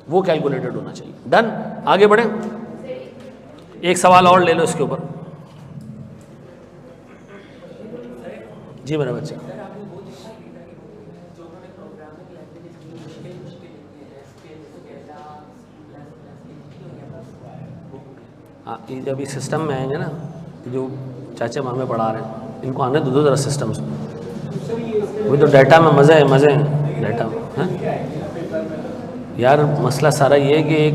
Speaker 1: वो कैलकुलेटेड होना चाहिए। डन, आगे बढ़े। एक सवाल और ले लो इसके ऊपर। जी मेरा बच्चा। हाँ, ये जब इस सिस्टम में आएंगे ना, जो चाचे मामे पढ़ा रहे हैं, इनको आने दो ज़रा सिस्टम से। वही तो डाटा में मज़े हैं डाटा में, हैं यार। मसला सारा ये है कि एक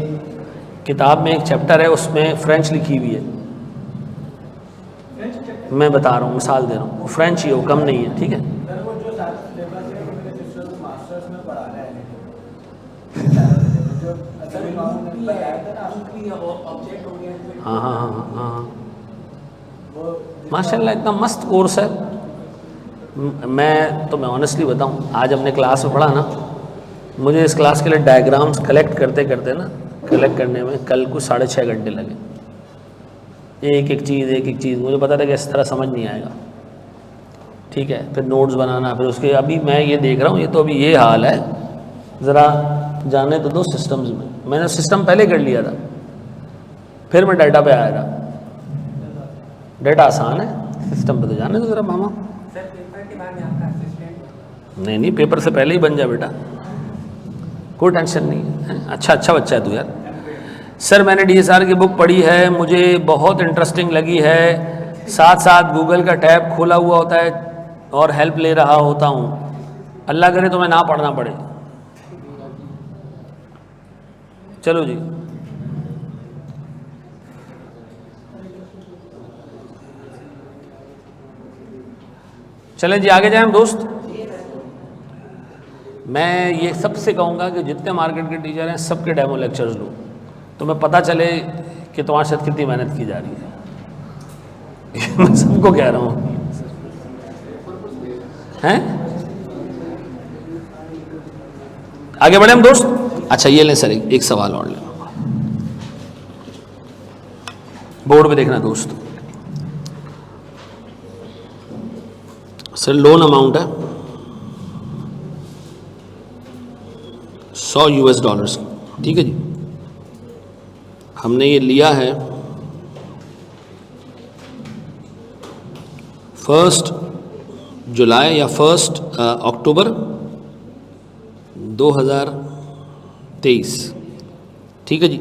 Speaker 1: किताब में एक चैप्टर है, उसमें फ़्रेंच लिखी हुई है। मैं बता रहा हूँ, मिसाल दे रहा हूँ, वो फ्रेंच ही है, वो कम नहीं है, ठीक है। हाँ हाँ हाँ हाँ हाँ, माशाल्लाह इतना मस्त कोर्स है। मैं ऑनेस्टली बताऊँ, आज हमने क्लास में पढ़ा ना, मुझे इस क्लास के लिए डायग्राम्स कलेक्ट करने में कल को 6.5 घंटे लगे। एक एक चीज़ मुझे पता था कि इस तरह समझ नहीं आएगा, ठीक है। फिर नोट्स बनाना, फिर उसके अभी मैं ये देख रहा हूँ, ये तो अभी ये हाल है, ज़रा जाने तो दो सिस्टम्स में। मैंने सिस्टम पहले कर लिया था, फिर मैं डाटा पे आया था। डाटा आसान है, सिस्टम पे तो जाने दो ज़रा मामा।
Speaker 2: सर पेपर के बाद में आपका असिस्टेंट?
Speaker 1: नहीं, पेपर से पहले ही बन जा बेटा, कोई टेंशन नहीं है। अच्छा बच्चा है तू यार। सर मैंने DSR की बुक पढ़ी है, मुझे बहुत इंटरेस्टिंग लगी है। साथ साथ गूगल का टैब खोला हुआ होता है और हेल्प ले रहा होता हूँ। अल्लाह करे तो मैं ना पढ़ना पड़े। चलो जी, चलें जी, आगे जाएं हम दोस्त। मैं ये सबसे कहूँगा कि जितने मार्केट के टीचर हैं, सबके डेमो लेक्चर्स लो, तो मैं पता चले कि तुम्हारे साथ कितनी मेहनत की जा रही है। मैं सबको कह रहा हूँ, हैं? आगे बढ़े हम दोस्त। अच्छा ये लें सर, एक सवाल और लें, बोर्ड पे देखना दोस्त। सर लोन अमाउंट है $100, ठीक है जी। हमने ये लिया है 1 जुलाई या 1 अक्टूबर 2023, ठीक है जी।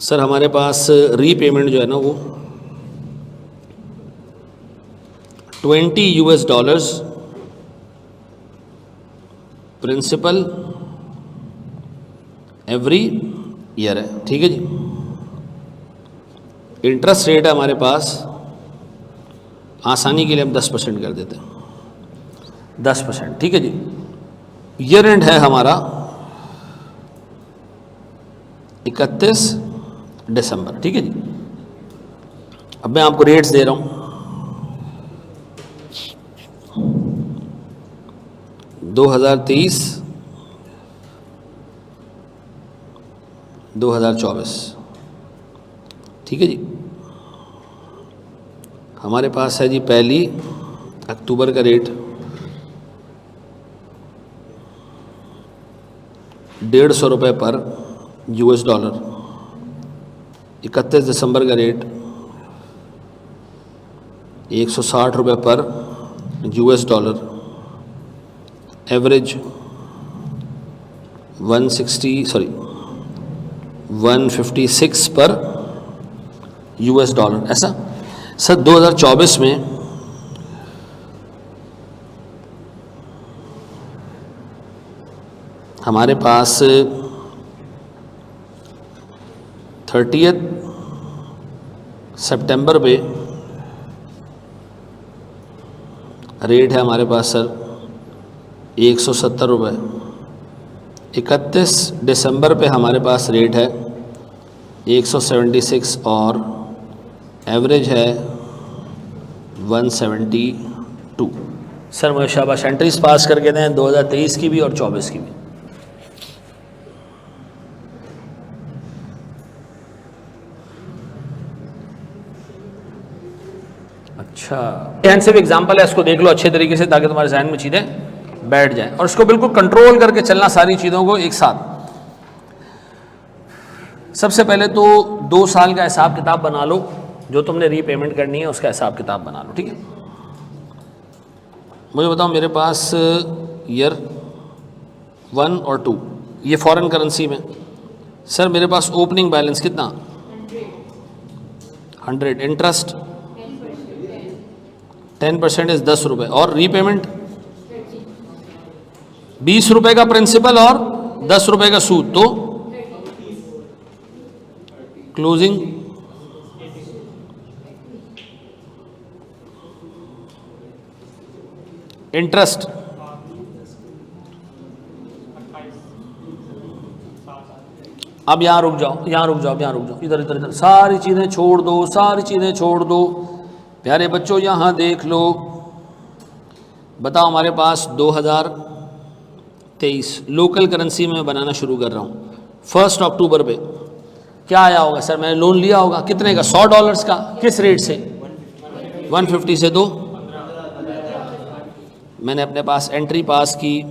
Speaker 1: सर हमारे पास रीपेमेंट जो है ना वो $20 प्रिंसिपल एवरी ईयर है, ठीक है जी। इंटरेस्ट रेट है हमारे पास, आसानी के लिए हम 10% कर देते हैं, 10%, ठीक है जी। ईयर एंड है हमारा 31 दिसंबर, ठीक है जी। अब मैं आपको रेट्स दे रहा हूँ। 2023 2024, ठीक है जी। हमारे पास है जी 1 अक्टूबर का रेट $150 पर $। 31 दिसंबर का रेट $160 पर $। एवरेज 156 पर $। ऐसा सर 2024 में हमारे पास 30 सितंबर पे रेट है हमारे पास सर $170। 31 दिसंबर पे हमारे पास रेट है 176 और एवरेज है 172। सर मुझे शाबाश, एंट्रीज पास करके दें 2023 की भी और 24 की भी। अच्छा, हैंड से भी एग्जाम्पल है, इसको देख लो अच्छे तरीके से ताकि तुम्हारे जहन में चीज़ें बैठ जाएं और इसको बिल्कुल कंट्रोल करके चलना सारी चीज़ों को एक साथ। सबसे पहले तो 2 साल का हिसाब किताब बना लो, जो तुमने रीपेमेंट करनी है उसका हिसाब किताब बना लो, ठीक है। मुझे बताओ, मेरे पास ईयर 1 और 2 ये फॉरेन करेंसी में, सर मेरे पास ओपनिंग बैलेंस कितना 100 इंटरेस्ट 10% इज 10 रुपये और रीपेमेंट 20 रुपये का प्रिंसिपल और 10 रुपये का सूद, तो क्लोजिंग इंटरेस्ट अब यहां रुक जाओ, यहां रुक जाओ, यहां रुक जाओ, इधर इधर इधर, सारी चीजें छोड़ दो, सारी चीजें छोड़ दो प्यारे बच्चों। यहां देख लो, बताओ हमारे पास 2023 लोकल करेंसी में बनाना शुरू कर रहा हूं 1 अक्टूबर पे। क्या आया होगा सर? मैंने लोन लिया होगा कितने का? $100 का। किस रेट से? 150 से। दो मैंने अपने पास एंट्री पास की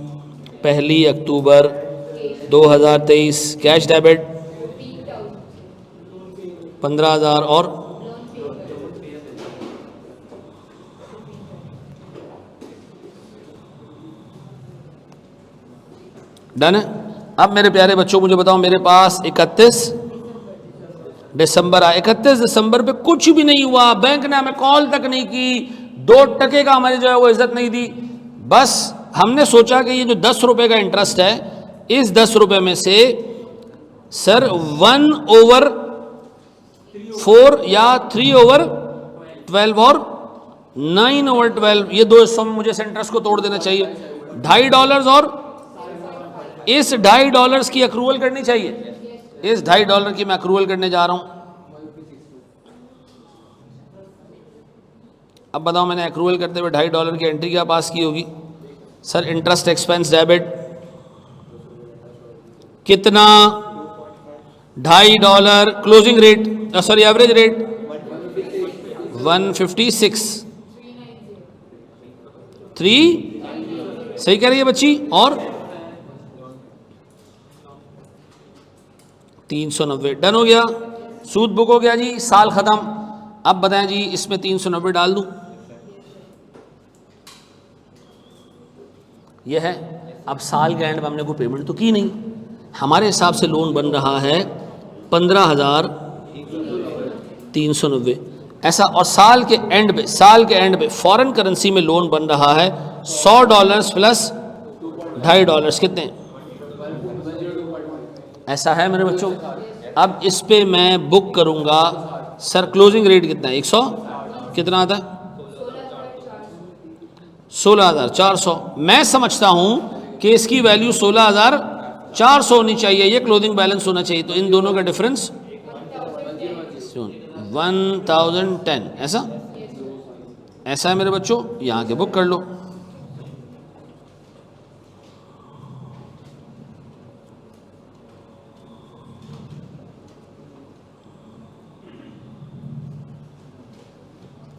Speaker 1: 1 अक्टूबर 2023, कैश डेबिट 15,000 और डन है। अब मेरे प्यारे बच्चों मुझे बताओ, मेरे पास 31 दिसंबर आया, 31 दिसंबर पे कुछ भी नहीं हुआ, बैंक ने हमें कॉल तक नहीं की, 2 टके का हमारी जो है वो इज्जत नहीं दी। बस हमने सोचा कि ये जो 10 रुपए का इंटरेस्ट है, इस 10 रुपए में से सर 1/4 या 3/12 और 9/12, ये दो हिस्सों में मुझे इस इंटरेस्ट को तोड़ देना चाहिए। $2.5 और इस $2.5 की अक्रूवल करनी चाहिए। इस $2.5 की मैं अक्रूवल करने जा रहा हूं। अब बताओ, मैंने अक्रूवल करते हुए $2.5 की एंट्री क्या पास की होगी? सर इंटरेस्ट एक्सपेंस डेबिट कितना? $2.5, closing rate sorry average rate 156, 3 सही कह रही है बच्ची, और 390 डन हो गया, सूद बुक हो गया जी, साल खत्म। अब बताएं जी, इसमें 390 डाल दूं, यह है। अब साल के एंड में हमने कोई पेमेंट तो की नहीं, हमारे हिसाब से लोन बन रहा है 15,390 ऐसा, और साल के एंड पे फॉरेन करेंसी में लोन बन रहा है $100 प्लस $2.5 कितने? ऐसा है मेरे बच्चों। अब इस पे मैं बुक करूंगा सर, क्लोजिंग रेट कितना है? 100 कितना आता है? 16,400। मैं समझता हूं कि इसकी वैल्यू 16,400 होनी चाहिए, ये क्लोजिंग बैलेंस होना चाहिए। तो इन दोनों का डिफरेंस 1010, ऐसा है मेरे बच्चों। यहां के बुक कर लो।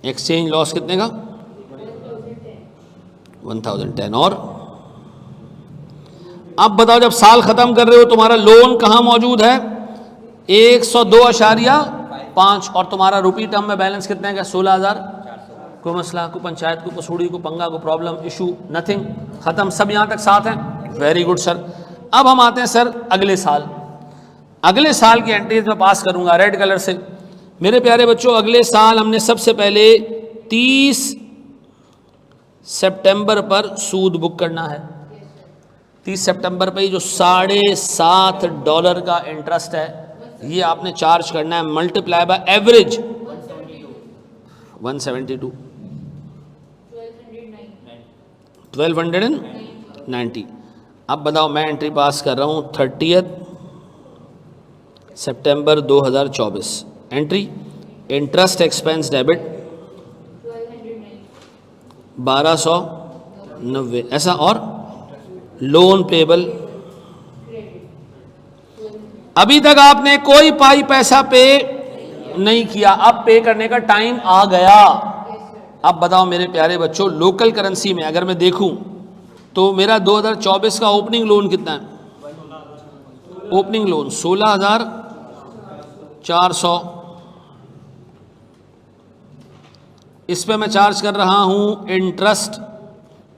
Speaker 1: एक्सचेंज लॉस कितने का? 1010। और अब बताओ, जब साल खत्म कर रहे हो तुम्हारा लोन कहां मौजूद है? 102.5, और तुम्हारा रुपी टर्म में बैलेंस कितने का? 16,000। कोई मसला, को पंचायत को पसूड़ी को पंगा को प्रॉब्लम इशू नथिंग, खत्म, सब यहां तक साथ हैं। Very good sir. अब हम आते हैं सर अगले साल। अगले साल की एंट्रीज में पास करूंगा रेड कलर से। मेरे प्यारे बच्चों, अगले साल हमने सबसे पहले 30 सितंबर पर सूद बुक करना है। 30 सितंबर पे जो $7.5 का इंटरेस्ट है, ये आपने चार्ज करना है, मल्टीप्लाई बाय एवरेज 172, 1290। अब बताओ, मैं एंट्री पास कर रहा हूं 30 सितंबर 2024। एंट्री इंटरेस्ट एक्सपेंस डेबिट 1290 ऐसा, और लोन पेबल अभी तक आपने कोई पैसा पे नहीं किया, अब पे करने का टाइम आ गया। अब बताओ मेरे प्यारे बच्चों, लोकल करेंसी में अगर मैं देखूं तो मेरा 2024 का ओपनिंग लोन कितना है? ओपनिंग लोन 16,400, इस पे मैं चार्ज कर रहा हूं इंटरेस्ट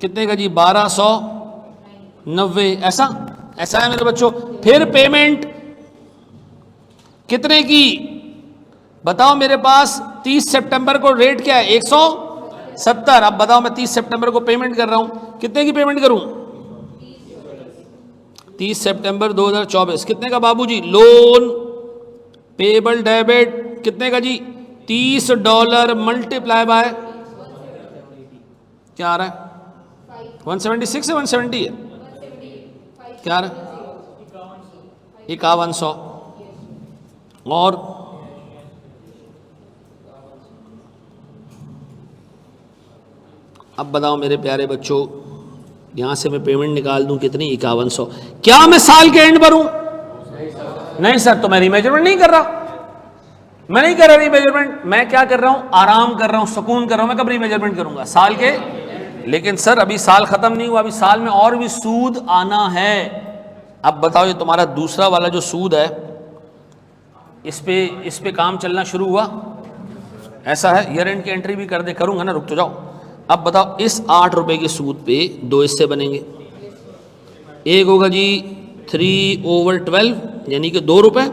Speaker 1: कितने का जी? 1290। ऐसा है मेरे बच्चों। फिर पेमेंट कितने की? बताओ मेरे पास 30 सितंबर को रेट क्या है 170। अब बताओ मैं 30 सितंबर को पेमेंट कर रहा हूं, कितने की पेमेंट करूं? 30 सितंबर 2024 कितने का बाबूजी? लोन पेबल डेबिट कितने का जी? $30 मल्टीप्लाई बाय क्या आ रहा है? 176 है 170 है क्या आ रहा है? 5100 और अब बताओ मेरे प्यारे बच्चों, यहां से मैं पेमेंट निकाल दूं कितनी? 5100। क्या मैं साल के एंड पर हूं? नहीं सर, तो मैं रीमेजरमेंट नहीं कर रहा, मैं नहीं कर रहा रीमेजरमेंट। मैं क्या कर रहा हूं? आराम कर रहा हूं, सुकून कर रहा हूं। मैं कब रीमेजरमेंट करूंगा? साल के। लेकिन सर अभी साल खत्म नहीं हुआ, अभी साल में और भी सूद आना है। अब बताओ ये तुम्हारा दूसरा वाला जो सूद है, इस पे काम चलना शुरू हुआ? ऐसा है, ईयर एंड की एंट्री भी कर दे, करूंगा ना, रुक तो जाओ। अब बताओ इस 8 रुपए के सूद पे 2 हिस्से बनेंगे। एक होगा जी 3/12 यानी कि 2 रुपए,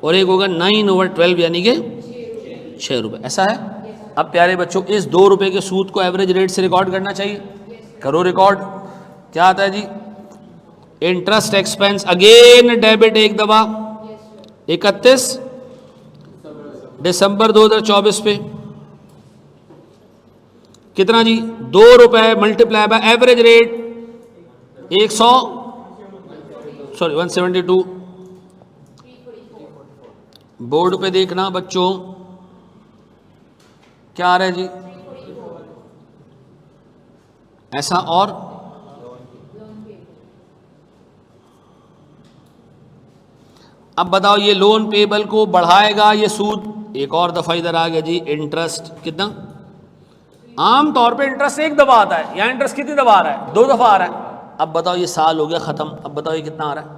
Speaker 1: और एक होगा 9/12 यानी कि 6 रुपए। ऐसा है। अब प्यारे बच्चों, इस 2 रुपए के सूद को एवरेज रेट से रिकॉर्ड करना चाहिए। करो रिकॉर्ड। क्या आता है जी? इंटरेस्ट एक्सपेंस अगेन डेबिट एक दफा 31 दिसंबर 2024 पे कितना जी? 2 रुपए multiply by average rate 172। Board पे देखना बच्चों क्या आ रहा है जी? ऐसा। और अब बताओ ये लोन पेबल को बढ़ाएगा ये सूद? एक और दफा इधर आ गया जी इंटरेस्ट। कितना? आम तौर पे इंटरेस्ट एक दफा आता है, यहां इंटरेस्ट कितनी दफा आ रहा है? 2 दफा आ रहा है। अब बताओ ये साल हो गया खत्म, अब बताओ ये कितना आ रहा है?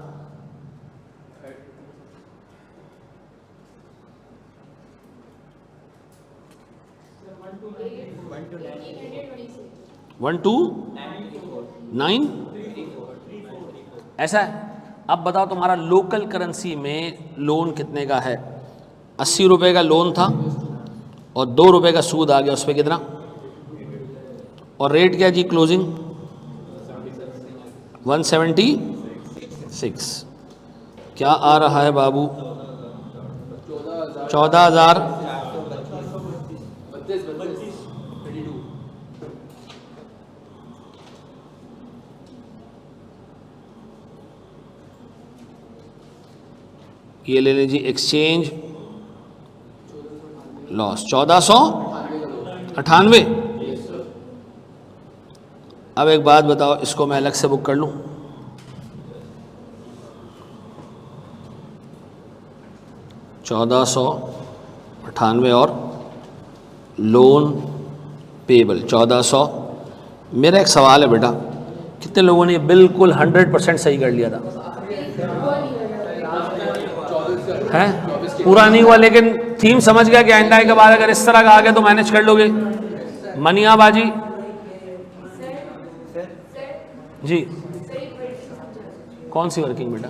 Speaker 1: One two 9। ऐसा है। अब बताओ तुम्हारा लोकल करेंसी में लोन कितने का है? 80 रुपए का लोन था और 2 रुपए का सूद आ गया, उस पर कितना? और रेट क्या जी क्लोजिंग? 176। क्या आ रहा है बाबू? 14,000। ये ले लीजिए एक्सचेंज लॉस 1498। अब एक बात बताओ, इसको मैं अलग से बुक कर लूं? $1498 और लोन पेबल 1400। मेरा एक सवाल है बेटा, कितने लोगों ने बिल्कुल 100% सही कर लिया था? है पूरा नहीं हुआ, लेकिन थीम समझ गया कि आइंदा के बाद अगर इस तरह का आ गया तो मैनेज कर लोगे। मनियाबाजी जी। कौन सी वर्किंग बेटा?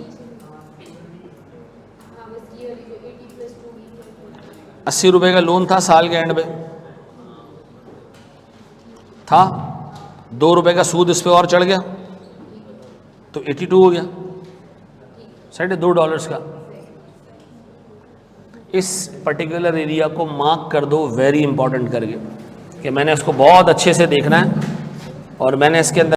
Speaker 1: 80 रुपए का लोन था, साल के एंड पे था, 2 रुपए का सूद इस पे और चढ़ गया तो 82 हो गया, $2.5 का। इस पर्टिकुलर एरिया को मार्क कर दो वेरी इंपॉर्टेंट करके, कि मैंने इसको बहुत अच्छे से देखना है और मैंने इसके अंदर